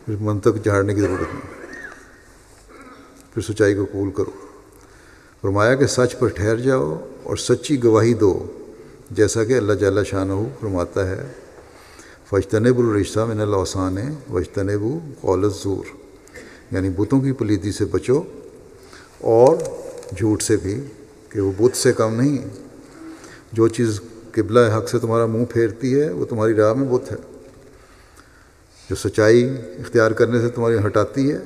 پھر منطق جھاڑنے کی ضرورت نہیں، پھر سچائی کو قبول کرو۔ فرمایا کہ سچ پر ٹھہر جاؤ اور سچی گواہی دو، جیسا کہ اللہ جل شانہ فرماتا ہے فَاجْتَنِبُوا الرِّجْسَ مِنَ الْأَوْثَانِ وَاجْتَنِبُوا قَوْلَ الزُّورِ، یعنی بتوں کی پلیدی سے بچو اور جھوٹ سے بھی، کہ وہ بت سے کم نہیں۔ جو چیز قبلہ حق سے تمہارا منہ پھیرتی ہے وہ تمہاری راہ میں بت ہے، جو سچائی اختیار کرنے سے تمہاری ہٹاتی ہے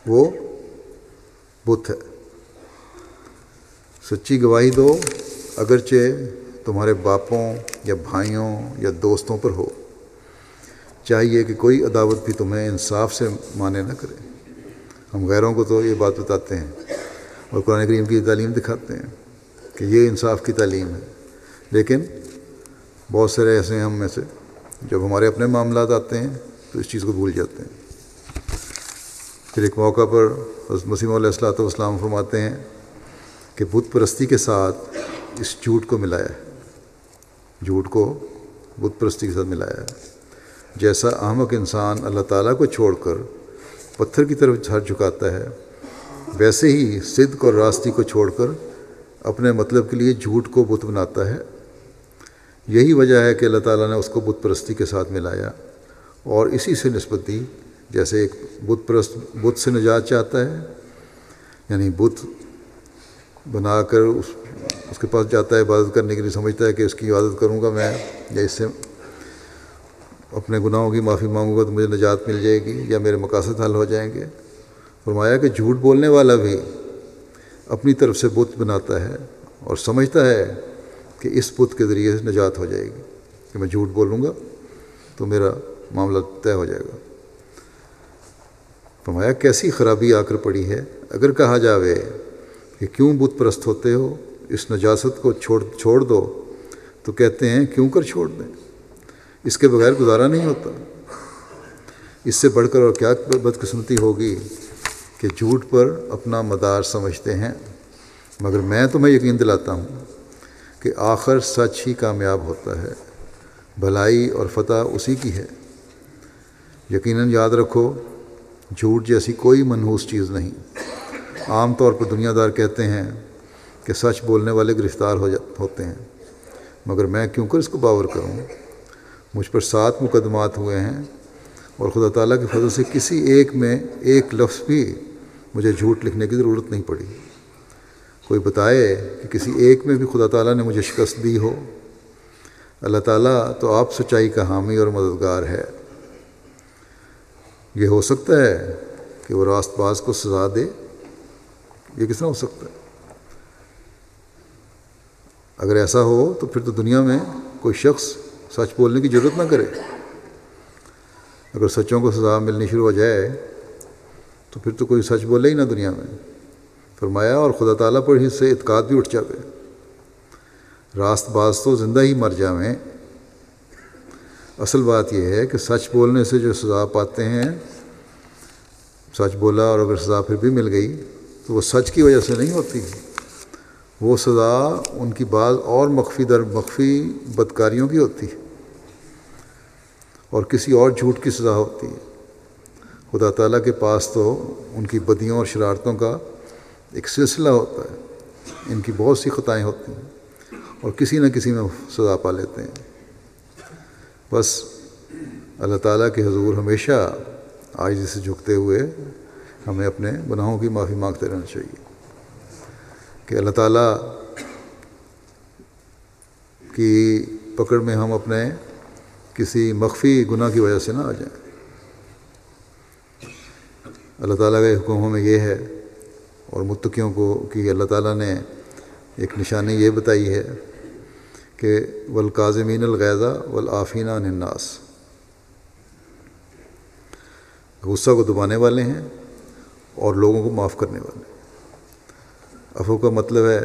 وہ بت ہے۔ سچی گواہی دو، اگرچہ تمہارے باپوں یا بھائیوں یا دوستوں پر ہو، چاہیے کہ کوئی عداوت بھی تمہیں انصاف سے مانے نہ کرے۔ ہم غیروں کو تو یہ بات بتاتے ہیں اور قرآن کریم کی تعلیم دکھاتے ہیں کہ یہ انصاف کی تعلیم ہے، لیکن بہت سارے ایسے ہیں ہم میں سے جب ہمارے اپنے معاملات آتے ہیں تو اس چیز کو بھول جاتے ہیں۔ پھر ایک موقع پر حضرت مسیح علیہ الصلوۃ والسلام فرماتے ہیں کہ بت پرستی کے ساتھ اس جھوٹ کو ملایا ہے، جھوٹ کو بت پرستی کے ساتھ ملایا ہے۔ جیسا احمق انسان اللہ تعالیٰ کو چھوڑ کر پتھر کی طرف سر جھکاتا ہے، ویسے ہی صدق اور راستی کو چھوڑ کر اپنے مطلب کے لیے جھوٹ کو بت بناتا ہے۔ یہی وجہ ہے کہ اللہ تعالیٰ نے اس کو بت پرستی کے ساتھ ملایا اور اسی سے نسبت دی۔ جیسے ایک بت پرست بت سے نجات چاہتا ہے، یعنی بت بنا کر اس کے پاس جاتا ہے عبادت کرنے کے لیے، سمجھتا ہے کہ اس کی عبادت کروں گا میں یا اس سے اپنے گناہوں کی معافی مانگوں گا تو مجھے نجات مل جائے گی یا میرے مقاصد حل ہو جائیں گے۔ فرمایا کہ جھوٹ بولنے والا بھی اپنی طرف سے بت بناتا ہے اور سمجھتا ہے کہ اس بت کے ذریعے نجات ہو جائے گی، کہ میں جھوٹ بولوں گا تو میرا معاملہ طے ہو جائے گا۔ فرمایا کیسی خرابی آ کر پڑی ہے، اگر کہا جاوے کہ کیوں بت پرست ہوتے ہو، اس نجاست کو چھوڑ دو، تو کہتے ہیں کیوں کر چھوڑ دیں، اس کے بغیر گزارا نہیں ہوتا۔ اس سے بڑھ کر اور کیا بدقسمتی ہوگی کہ جھوٹ پر اپنا مدار سمجھتے ہیں، مگر میں تمہیں یقین دلاتا ہوں کہ آخر سچ ہی کامیاب ہوتا ہے، بھلائی اور فتح اسی کی ہے۔ یقیناً یاد رکھو جھوٹ جیسی کوئی منحوس چیز نہیں۔ عام طور پر دنیا دار کہتے ہیں کہ سچ بولنے والے گرفتار ہوتے ہیں، مگر میں کیوں کر اس کو باور کروں؟ مجھ پر 7 مقدمات ہوئے ہیں اور خدا تعالیٰ کے فضل سے کسی ایک میں ایک لفظ بھی مجھے جھوٹ لکھنے کی ضرورت نہیں پڑی۔ کوئی بتائے کہ کسی ایک میں بھی خدا تعالیٰ نے مجھے شکست دی ہو، اللہ تعالیٰ تو آپ سچائی کا حامی اور مددگار ہے۔ یہ ہو سکتا ہے کہ وہ راست باز کو سزا دے؟ یہ کس طرح ہو سکتا ہے؟ اگر ایسا ہو تو پھر تو دنیا میں کوئی شخص سچ بولنے کی ضرورت نہ کرے۔ اگر سچوں کو سزا ملنی شروع ہو جائے تو پھر تو کوئی سچ بولے ہی نہ دنیا میں۔ فرمایا اور خدا تعالیٰ پر ہی سے اعتقاد بھی اٹھ جاوے۔ راست باز تو زندہ ہی مر جاویں۔ اصل بات یہ ہے کہ سچ بولنے سے جو سزا پاتے ہیں، سچ بولا اور اگر سزا پھر بھی مل گئی تو وہ سچ کی وجہ سے نہیں ہوتی، وہ سزا ان کی بعض اور مخفی در مخفی بدکاریوں کی ہوتی ہے اور کسی اور جھوٹ کی سزا ہوتی ہے۔ خدا تعالیٰ کے پاس تو ان کی بدیوں اور شرارتوں کا ایک سلسلہ ہوتا ہے، ان کی بہت سی خطائیں ہوتی ہیں اور کسی نہ کسی میں سزا پا لیتے ہیں۔ بس اللہ تعالیٰ کے حضور ہمیشہ عاجزی سے جھکتے ہوئے ہمیں اپنے گناہوں کی معافی مانگتے رہنا چاہیے کہ اللہ تعالیٰ کی پکڑ میں ہم اپنے کسی مخفی گناہ کی وجہ سے نہ آ جائیں۔ اللہ تعالیٰ کے حکموں میں یہ ہے اور متقیوں کو کہ اللہ تعالیٰ نے ایک نشانی یہ بتائی ہے کہ والکاظمین الغیظ والعافین عن الناس، غصہ کو دبانے والے ہیں اور لوگوں کو معاف کرنے والے ہیں۔ عفو کا مطلب ہے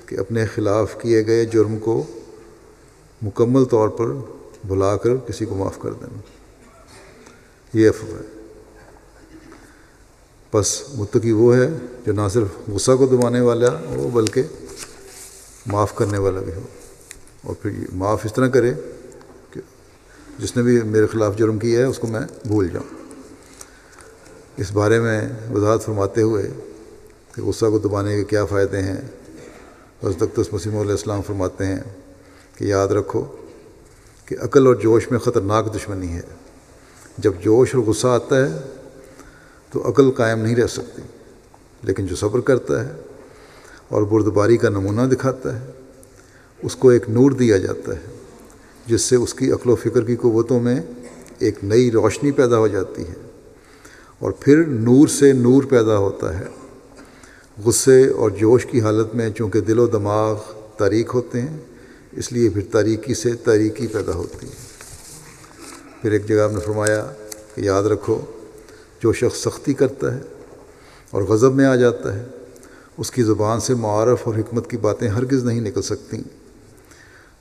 کہ اپنے خلاف کیے گئے جرم کو مکمل طور پر بھلا کر کسی کو معاف کر دینا، یہ عفو ہے۔ بس متقی وہ ہے جو نہ صرف غصہ کو دبانے والا ہو بلکہ معاف کرنے والا بھی ہو، اور پھر معاف اس طرح کرے کہ جس نے بھی میرے خلاف جرم کیا ہے اس کو میں بھول جاؤں۔ اس بارے میں وضاحت فرماتے ہوئے کہ غصہ کو دبانے کے کیا فائدے ہیں، حضرت اقدس مسیح علیہ السلام فرماتے ہیں کہ یاد رکھو کہ عقل اور جوش میں خطرناک دشمنی ہے۔ جب جوش اور غصہ آتا ہے تو عقل قائم نہیں رہ سکتی، لیکن جو صبر کرتا ہے اور بردباری کا نمونہ دکھاتا ہے اس کو ایک نور دیا جاتا ہے جس سے اس کی عقل و فکر کی قوتوں میں ایک نئی روشنی پیدا ہو جاتی ہے، اور پھر نور سے نور پیدا ہوتا ہے۔ غصے اور جوش کی حالت میں چونکہ دل و دماغ تاریک ہوتے ہیں، اس لیے پھر تاریکی سے تاریکی پیدا ہوتی ہے۔ پھر ایک جگہ آپ نے فرمایا کہ یاد رکھو جو شخص سختی کرتا ہے اور غضب میں آ جاتا ہے اس کی زبان سے معارف اور حکمت کی باتیں ہرگز نہیں نکل سکتیں۔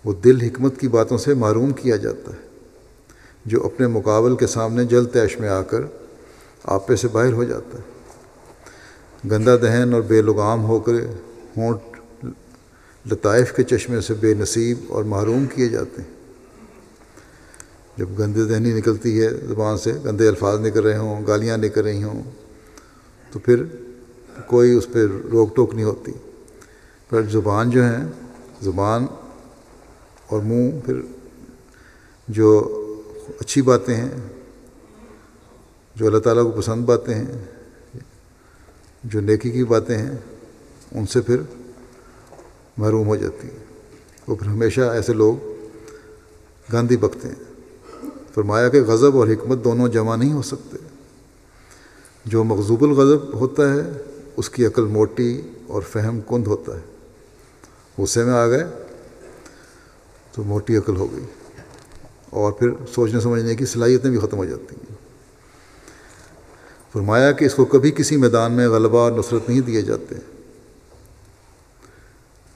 وہ دل حکمت کی باتوں سے محروم کیا جاتا ہے جو اپنے مقابل کے سامنے جلد تیش میں آ کر آپے سے باہر ہو جاتا ہے۔ گندہ دہن اور بے لگام ہو کر ہونٹ لطائف کے چشمے سے بے نصیب اور محروم کیے جاتے ہیں۔ جب گندے دہنی نکلتی ہے زبان سے، گندے الفاظ نکل رہے ہوں، گالیاں نکل رہی ہوں، تو پھر کوئی اس پہ روک ٹوک نہیں ہوتی۔ پر زبان جو ہے، زبان اور منہ، پھر جو اچھی باتیں ہیں، جو اللہ تعالیٰ کو پسند باتیں ہیں، جو نیکی کی باتیں ہیں، ان سے پھر محروم ہو جاتی ہے۔ وہ پھر ہمیشہ ایسے لوگ گاندھی بکتے ہیں۔ فرمایا کہ غضب اور حکمت دونوں جمع نہیں ہو سکتے۔ جو مغضوب الغضب ہوتا ہے اس کی عقل موٹی اور فہم کند ہوتا ہے۔ غصے میں آ گئے تو موٹی عقل ہو گئی اور پھر سوچنے سمجھنے کی صلاحیتیں بھی ختم ہو جاتی ہیں۔ فرمایا کہ اس کو کبھی کسی میدان میں غلبہ اور نصرت نہیں دیے جاتے۔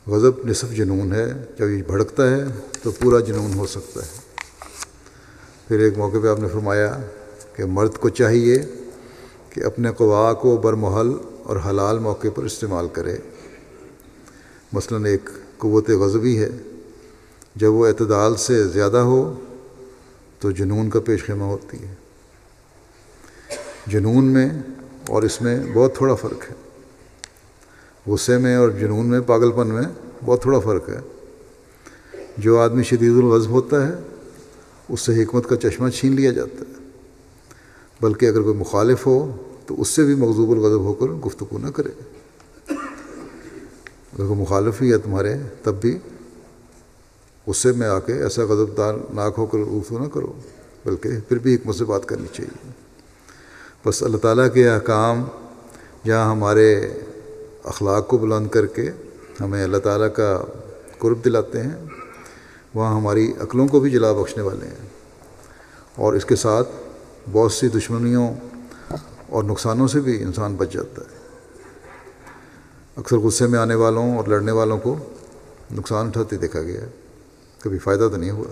غضب نصف جنون ہے، جب یہ بھڑکتا ہے تو پورا جنون ہو سکتا ہے۔ پھر ایک موقع پہ آپ نے فرمایا کہ مرد کو چاہیے کہ اپنے قوا کو برمحل اور حلال موقع پر استعمال کرے۔ مثلاً ایک قوت غضبی ہے، جب وہ اعتدال سے زیادہ ہو تو جنون کا پیش خیمہ ہوتی ہے۔ جنون میں اور اس میں بہت تھوڑا فرق ہے۔ غصے میں اور جنون میں، پاگل پن میں بہت تھوڑا فرق ہے۔ جو آدمی شدید الغضب ہوتا ہے اس سے حکمت کا چشمہ چھین لیا جاتا ہے، بلکہ اگر کوئی مخالف ہو تو اس سے بھی مغضوب الغضب ہو کر گفتگو نہ کرے۔ اگر کوئی مخالف ہی ہے تمہارے تب بھی غصے میں آ کے ایسا غضبدار ناک ہو کر گفتگو نہ کرو، بلکہ پھر بھی حکمت سے بات کرنی چاہیے۔ بس اللہ تعالیٰ کے احکام جہاں ہمارے اخلاق کو بلند کر کے ہمیں اللہ تعالیٰ کا قرب دلاتے ہیں، وہاں ہماری عقلوں کو بھی جلا بخشنے والے ہیں، اور اس کے ساتھ بہت سی دشمنیوں اور نقصانوں سے بھی انسان بچ جاتا ہے۔ اکثر غصے میں آنے والوں اور لڑنے والوں کو نقصان اٹھاتے دیکھا گیا ہے، کبھی فائدہ تو نہیں ہوا۔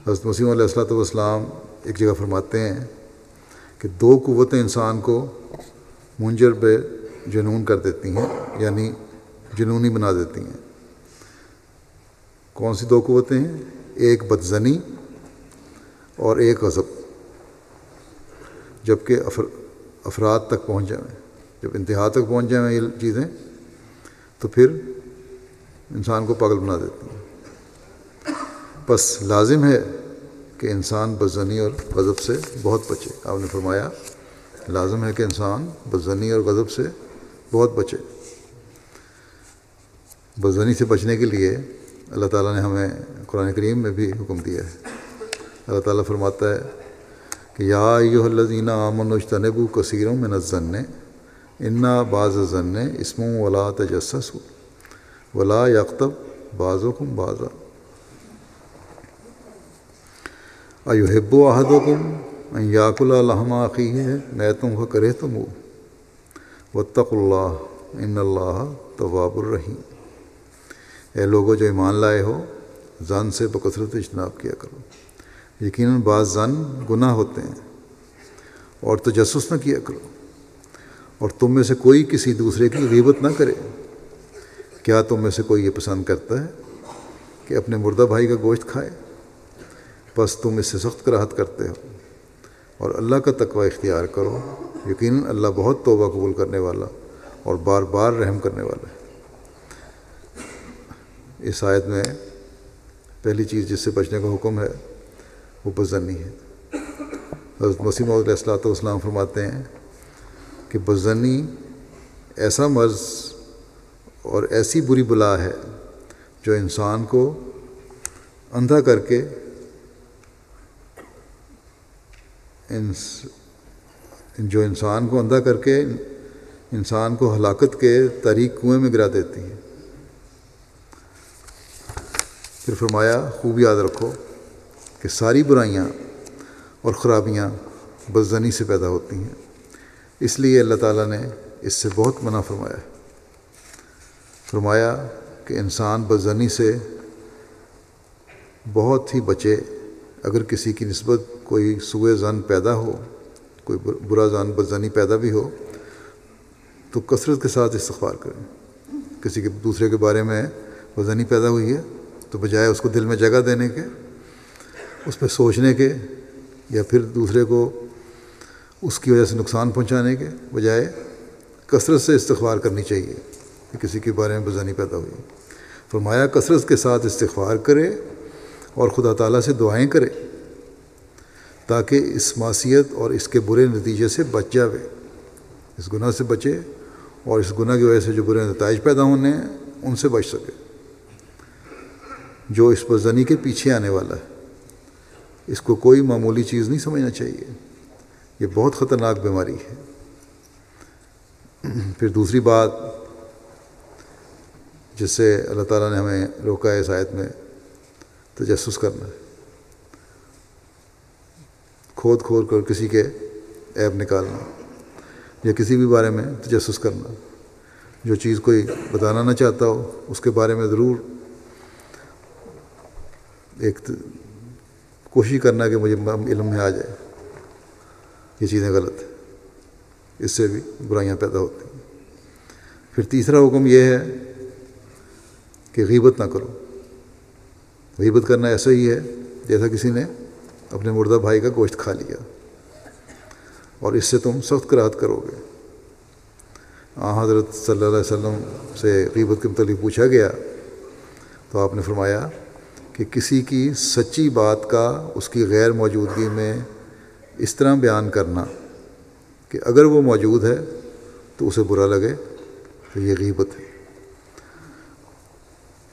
حضرت مسیح علیہ الصلوۃ والسلام ایک جگہ فرماتے ہیں کہ 2 قوتیں انسان کو منجر بے جنون کر دیتی ہیں، یعنی جنونی بنا دیتی ہیں۔ کون سی 2 قوتیں ہیں؟ ایک بدزنی اور ایک غضب۔ جب کہ افراد تک پہنچ جائیں، جب انتہا تک پہنچ جائیں یہ چیزیں، تو پھر انسان کو پاگل بنا دیتی ہیں۔ بس لازم ہے کہ انسان بدزنی اور غضب سے بہت بچے۔ آپ نے فرمایا لازم ہے کہ انسان بدزنی اور غضب سے بہت بچے۔ بدزنی سے بچنے کے لیے اللہ تعالیٰ نے ہمیں قرآن کریم میں بھی حکم دیا ہے۔ اللہ تعالیٰ فرماتا ہے کہ یا ایھا الذین آمنوا اجتنبوا کثیرا من الظن ان بعض الظن اسم ولا تجسسوا ولا یغتب بعضکم بعضا ایحب احدکم ان یاکل لحم اخیہ میتا فکرہتموہ واتقوا اللہ ان اللہ تواب الرحیم۔ اے لوگوں جو ایمان لائے ہو، ظن سے بکثرت اجتناب کیا کرو۔ یقیناً بعض ظن گناہ ہوتے ہیں، اور تجسس نہ کیا کرو، اور تم میں سے کوئی کسی دوسرے کی غیبت نہ کرے۔ کیا تم میں سے کوئی یہ پسند کرتا ہے کہ اپنے مردہ بھائی کا گوشت کھائے؟ بس تم اس سے سخت کراہت کرتے ہو، اور اللہ کا تقوی اختیار کرو، یقیناً اللہ بہت توبہ قبول کرنے والا اور بار بار رحم کرنے والا ہے۔ اس آیت میں پہلی چیز جس سے بچنے کا حکم ہے وہ بدظنی ہے۔ حضرت مسیح علیہ الصلوۃ والسلام فرماتے ہیں کہ بدظنی ایسا مرض اور ایسی بری بلا ہے جو انسان کو اندھا کر کے انسان کو ہلاکت کے تاریک کنویں میں گرا دیتی ہے۔ پھر فرمایا خوب یاد رکھو کہ ساری برائیاں اور خرابیاں بدظنی سے پیدا ہوتی ہیں، اس لیے اللہ تعالیٰ نے اس سے بہت منع فرمایا ہے۔ فرمایا کہ انسان بدظنی سے بہت ہی بچے۔ اگر کسی کی نسبت کوئی سوء ظن پیدا ہو، کوئی برا ظن بدظنی پیدا بھی ہو، تو کثرت کے ساتھ استغفار کریں۔ کسی کے دوسرے کے بارے میں بدظنی پیدا ہوئی ہے تو بجائے اس کو دل میں جگہ دینے کے، اس پہ سوچنے کے، یا پھر دوسرے کو اس کی وجہ سے نقصان پہنچانے کے بجائے کثرت سے استغفار کرنی چاہیے کہ کسی کے بارے میں بدظنی پیدا ہوئی۔ فرمایا کثرت کے ساتھ استغفار کرے اور خدا تعالیٰ سے دعائیں کرے تاکہ اس معصیت اور اس کے برے نتیجے سے بچ جاوے، اس گناہ سے بچے، اور اس گناہ کی وجہ سے جو برے نتائج پیدا ہونے ہیں ان سے بچ سکے، جو اس بدظنی کے پیچھے آنے والا ہے۔ اس کو کوئی معمولی چیز نہیں سمجھنا چاہیے، یہ بہت خطرناک بیماری ہے۔ پھر دوسری بات جس سے اللہ تعالیٰ نے ہمیں روکا ہے اس آیت میں، تجسس کرنا ہے، کھود کھود کر کسی کے عیب نکالنا، یا کسی بھی بارے میں تجسس کرنا۔ جو چیز کوئی بتانا نہ چاہتا ہو اس کے بارے میں ضرور ایک کوشش کرنا کہ مجھے علم میں آ جائے یہ چیزیں غلط ہیں، اس سے بھی برائیاں پیدا ہوتی ہیں۔ پھر تیسرا حکم یہ ہے کہ غیبت نہ کرو۔ غیبت کرنا ایسا ہی ہے جیسا کسی نے اپنے مردہ بھائی کا گوشت کھا لیا، اور اس سے تم سخت کراہت کرو گے۔ حضرت صلی اللہ علیہ وسلم سے غیبت کے متعلق پوچھا گیا تو آپ نے فرمایا کہ کسی کی سچی بات کا اس کی غیر موجودگی میں اس طرح بیان کرنا کہ اگر وہ موجود ہے تو اسے برا لگے تو یہ غیبت ہے۔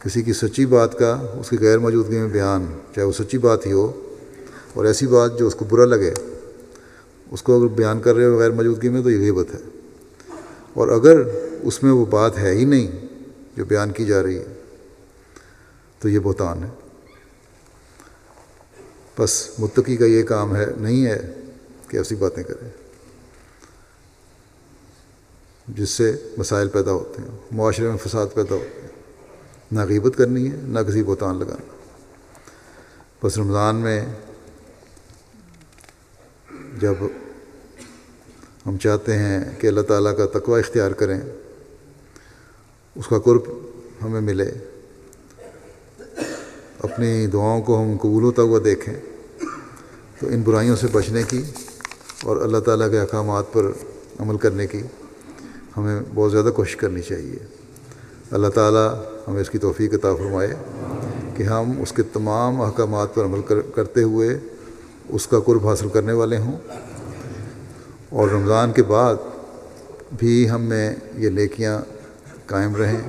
کسی کی سچی بات کا اس کی غیر موجودگی میں بیان، چاہے وہ سچی بات ہی ہو، اور ایسی بات جو اس کو برا لگے اس کو اگر بیان کر رہے ہو غیر موجودگی میں، تو یہ غیبت ہے۔ اور اگر اس میں وہ بات ہے ہی نہیں جو بیان کی جا رہی ہے تو یہ بہتان ہے۔ بس متقی کا یہ کام ہے نہیں ہے کہ ایسی باتیں کرے جس سے مسائل پیدا ہوتے ہیں، معاشرے میں فساد پیدا ہوتے ہیں۔ نہ غیبت کرنی ہے، نہ کسی بہتان لگانا۔ بس رمضان میں جب ہم چاہتے ہیں کہ اللہ تعالیٰ کا تقوی اختیار کریں، اس کا قرب ہمیں ملے، اپنی دعاؤں کو ہم قبول ہوتا ہوا دیکھیں، تو ان برائیوں سے بچنے کی اور اللہ تعالیٰ کے احکامات پر عمل کرنے کی ہمیں بہت زیادہ کوشش کرنی چاہیے۔ اللہ تعالیٰ ہمیں اس کی توفیق عطا فرمائے کہ ہم اس کے تمام احکامات پر عمل کرتے ہوئے اس کا قرب حاصل کرنے والے ہوں، اور رمضان کے بعد بھی ہم میں یہ نیکیاں قائم رہیں،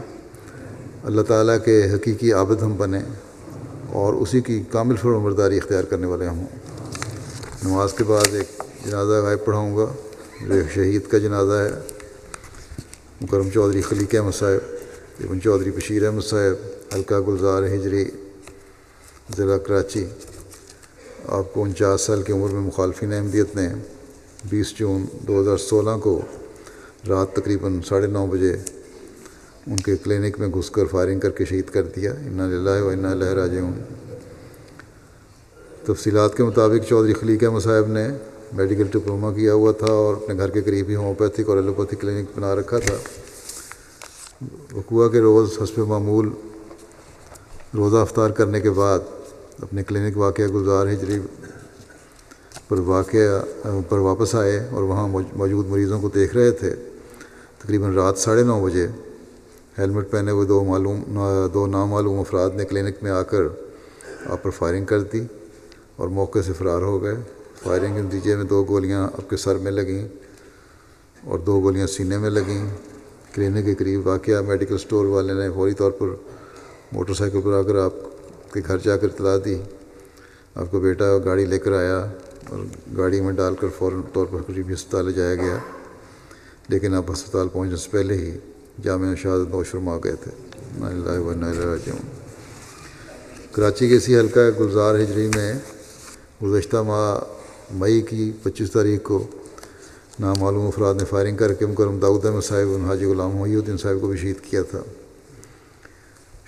اللہ تعالیٰ کے حقیقی عابد ہم بنیں اور اسی کی کامل فرمانبرداری اختیار کرنے والے ہوں۔ نماز کے بعد ایک جنازہ غائب پڑھاؤں گا جو ایک شہید کا جنازہ ہے، مکرم چودھری خلیق احمد صاحب ابن چودھری بشیر احمد صاحب، حلقہ گلزار ہجری، ضلع کراچی۔ آپ کو 49 سال کی عمر میں مخالفین احمدیت نے 20 جون 2016 کو رات تقریباً 9:30 بجے ان کے کلینک میں گھس کر فائرنگ کر کے شہید کر دیا۔ انا للہ و انا الیہ راجعون۔ تفصیلات کے مطابق چودھری خلیق احمد صاحب نے میڈیکل ڈپلومہ کیا ہوا تھا اور اپنے گھر کے قریب ہی ہومیوپیتھک اور ایلوپیتھک کلینک بنا رکھا تھا۔ وقوع کے روز حسب معمول روزہ افطار کرنے کے بعد اپنے کلینک واقعہ گلزار ہجری پر واپس آئے اور وہاں موجود مریضوں کو دیکھ رہے تھے۔ تقریباً رات 9:30 بجے ہیلمٹ پہنے ہوئے دو نامعلوم افراد نے کلینک میں آ کر آپ پر فائرنگ کر دی اور موقع سے فرار ہو گئے۔ فائرنگ کے نتیجے میں 2 گولیاں آپ کے سر میں لگیں اور 2 گولیاں سینے میں لگیں۔ کلینک کے قریب واقعہ میڈیکل سٹور والے نے فوری طور پر موٹر سائیکل پر آ کر آپ کے گھر جا کر اطلاع دی۔ آپ کا بیٹا گاڑی لے کر آیا اور گاڑی میں ڈال کر فوراً طور پر قریبی ہسپتال لے جایا گیا، لیکن آپ ہسپتال پہنچنے سے پہلے ہی جامع شہادت نوش فرما گئے تھے۔ انا للہ و انا الیہ راجعون۔ کراچی کے اسی حلقہ گلزار ہجری میں گزشتہ ماہ مئی کی 25 تاریخ کو نامعلوم افراد نے فائرنگ کر کے مکرم داؤد احمد صاحب اور حاجی غلام محی الدین صاحب کو بھی شہید کیا تھا۔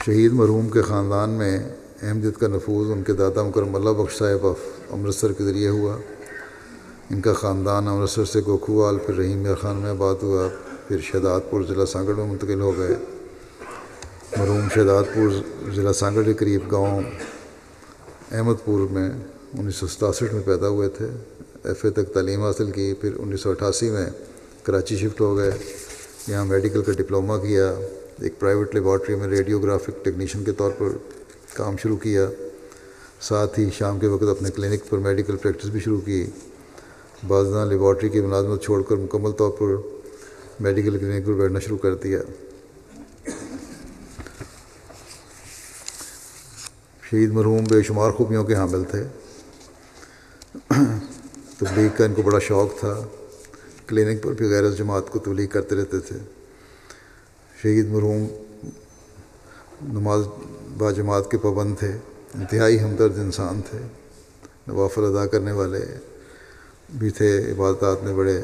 شہید مرحوم کے خاندان میں احمدیت کا نفوذ ان کے دادا مکرم اللہ بخش صاحب امرتسر کے ذریعے ہوا۔ ان کا خاندان امرتسر سے گوکھوال، پھر رحیم میاں خان میں آباد ہوا، پھر شہداد پور ضلع سانگڑ میں منتقل ہو گئے۔ مرحوم شہداد پور ضلع سانگڑ کے قریب گاؤں احمد پور میں 1967 میں پیدا ہوئے تھے۔ ایف اے تک تعلیم حاصل کی، پھر 1988 میں کراچی شفٹ ہو گئے، یہاں میڈیکل کا ڈپلومہ کیا، ایک پرائیویٹ لیبارٹری میں ریڈیوگرافک ٹیکنیشین کے طور پر کام شروع کیا، ساتھ ہی شام کے وقت اپنے کلینک پر میڈیکل پریکٹس بھی شروع کی۔ بعض لیبارٹری کی ملازمت چھوڑ کر مکمل طور پر میڈیکل کلینک پر بیٹھنا شروع کر دیا۔ شہید مرحوم بے شمار خوبیوں کے حامل تھے۔ تبلیغ کا ان کو بڑا شوق تھا، کلینک پر بھی غیر جماعت کو تبلیغ کرتے رہتے تھے۔ شہید مرحوم نماز با جماعت کے پابند تھے، انتہائی ہمدرد انسان تھے، نوافل ادا کرنے والے بھی تھے، عبادات میں بڑے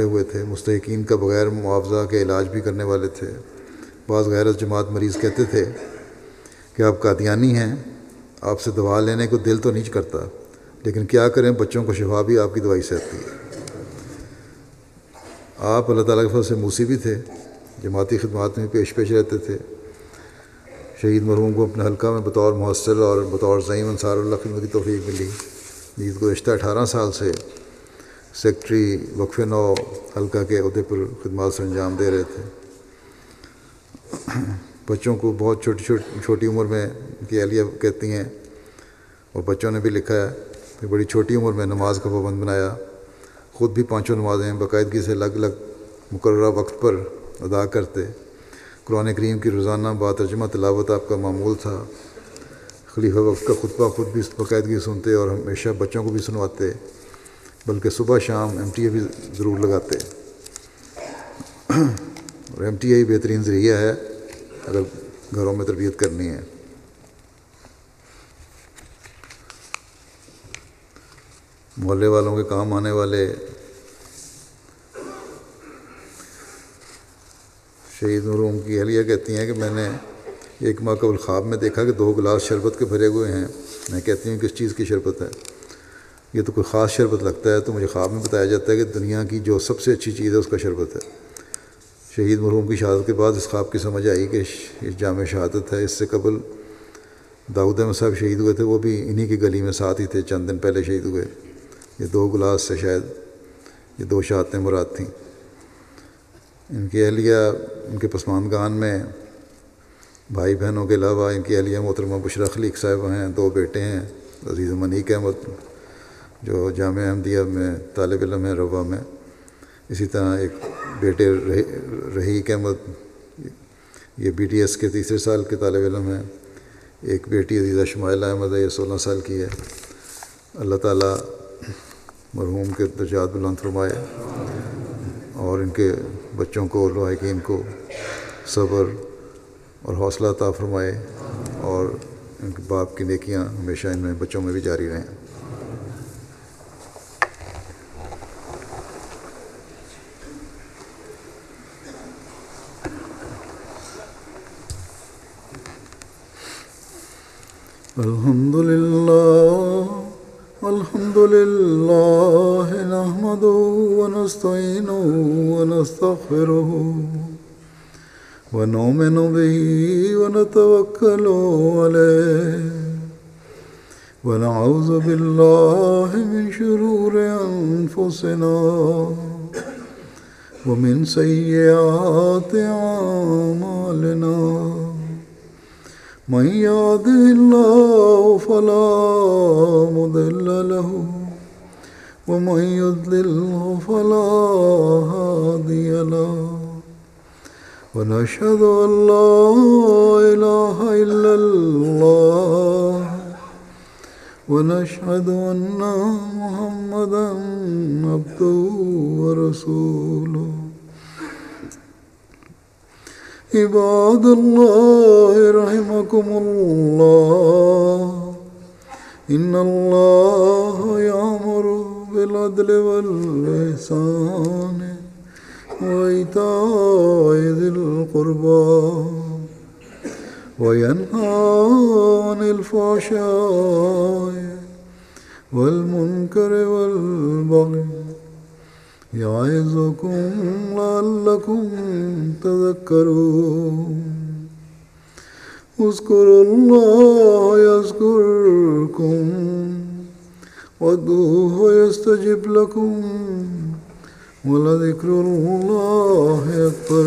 ہوئے تھے، مستحقین کا بغیر معاوضہ کے علاج بھی کرنے والے تھے۔ بعض غیر جماعت مریض کہتے تھے کہ آپ قادیانی ہیں، آپ سے دوا لینے کو دل تو نہیں کرتا، لیکن کیا کریں، بچوں کو شفا بھی آپ کی دوائی سے آتی ہے۔ آپ اللہ تعالیٰ کے فضل سے موسی بھی تھے، جماعتی خدمات میں پیش رہتے تھے۔ شہید مرحوم کو اپنے حلقہ میں بطور محصل اور بطور زعیم انصار اللہ خدمت کی توفیق ملی۔ جس گزشتہ 18 سال سے سیکٹری وقف نو حلقہ کے عہدے پر خدمات سر انجام دے رہے تھے۔ بچوں کو بہت چھوٹی عمر میں ان کی اہلیہ کہتی ہیں اور بچوں نے بھی لکھا ہے کہ بڑی چھوٹی عمر میں نماز کا پابند بنایا، خود بھی 5 نمازیں باقاعدگی سے الگ الگ مقررہ وقت پر ادا کرتے، قرآن کریم کی روزانہ باترجمہ تلاوت آپ کا معمول تھا، خلیفہ وقت کا خطبہ خود بھی باقاعدگی سنتے اور ہمیشہ بچوں کو بھی سنواتے، بلکہ صبح شام MTA بھی ضرور لگاتے۔ اور MTA بہترین ذریعہ ہے اگر گھروں میں تربیت کرنی ہے۔ محلے والوں کے کام آنے والے شہید مرحوم کی اہلیہ کہتی ہیں کہ میں نے 1 ماہ قبل خواب میں دیکھا کہ 2 گلاس شربت کے بھرے ہوئے ہیں۔ میں کہتی ہوں کس چیز کی شربت ہے؟ یہ تو کوئی خاص شربت لگتا ہے، تو مجھے خواب میں بتایا جاتا ہے کہ دنیا کی جو سب سے اچھی چیز ہے اس کا شربت ہے۔ شہید مرحوم کی شہادت کے بعد اس خواب کی سمجھ آئی کہ اس جامع شہادت ہے۔ اس سے قبل داؤد احمد صاحب شہید ہوئے تھے، وہ بھی انہی کی گلی میں ساتھ ہی تھے، چند دن پہلے شہید ہوئے۔ یہ 2 گلاس سے شاید یہ 2 شہادتیں مراد تھیں۔ ان کی اہلیہ، ان کے پسماندگان میں بھائی بہنوں کے علاوہ ان کی اہلیہ محترمہ بشرا خلیق صاحبہ ہیں، 2 بیٹے ہیں، عزیز منیک احمد جو جامعہ احمدیہ میں طالب علم ہیں روا میں، اسی طرح ایک بیٹے رحیق احمد، یہ BTS کے 3 سال کے طالب علم ہیں، ایک بیٹی عزیزہ شمائلہ احمد ہے، یہ 16 سال کی ہے۔ اللہ تعالیٰ مرحوم کے درجات بلند فرمائے اور ان کے بچوں کو، لاحقین کو صبر اور حوصلہ عطا فرمائے، اور ان کے باپ کی نیکیاں ہمیشہ ان میں بچوں میں بھی جاری رہیں۔ الحمد للہ نحمده ونستعینه ونستغفره ونؤمن به ونتوکل علیہ ونعوذ باللہ من شرور انفسنا ومن سیئات اعمالنا من يهده الله فلا مضل له ومن يضلله فلا هادي له ونشهد أن لا إله إلا الله ونشهد أن محمدا عبده ورسوله عباد الله رحمكم الله إن الله يأمر بالعدل والإحسان وإيتاء ذي القربى وينهى عن الفحشاء والمنكر والبغي يعظكم لعلكم تذكرون اذكروا الله يذكركم وادعوه يستجب لكم ولذكر الله أكبر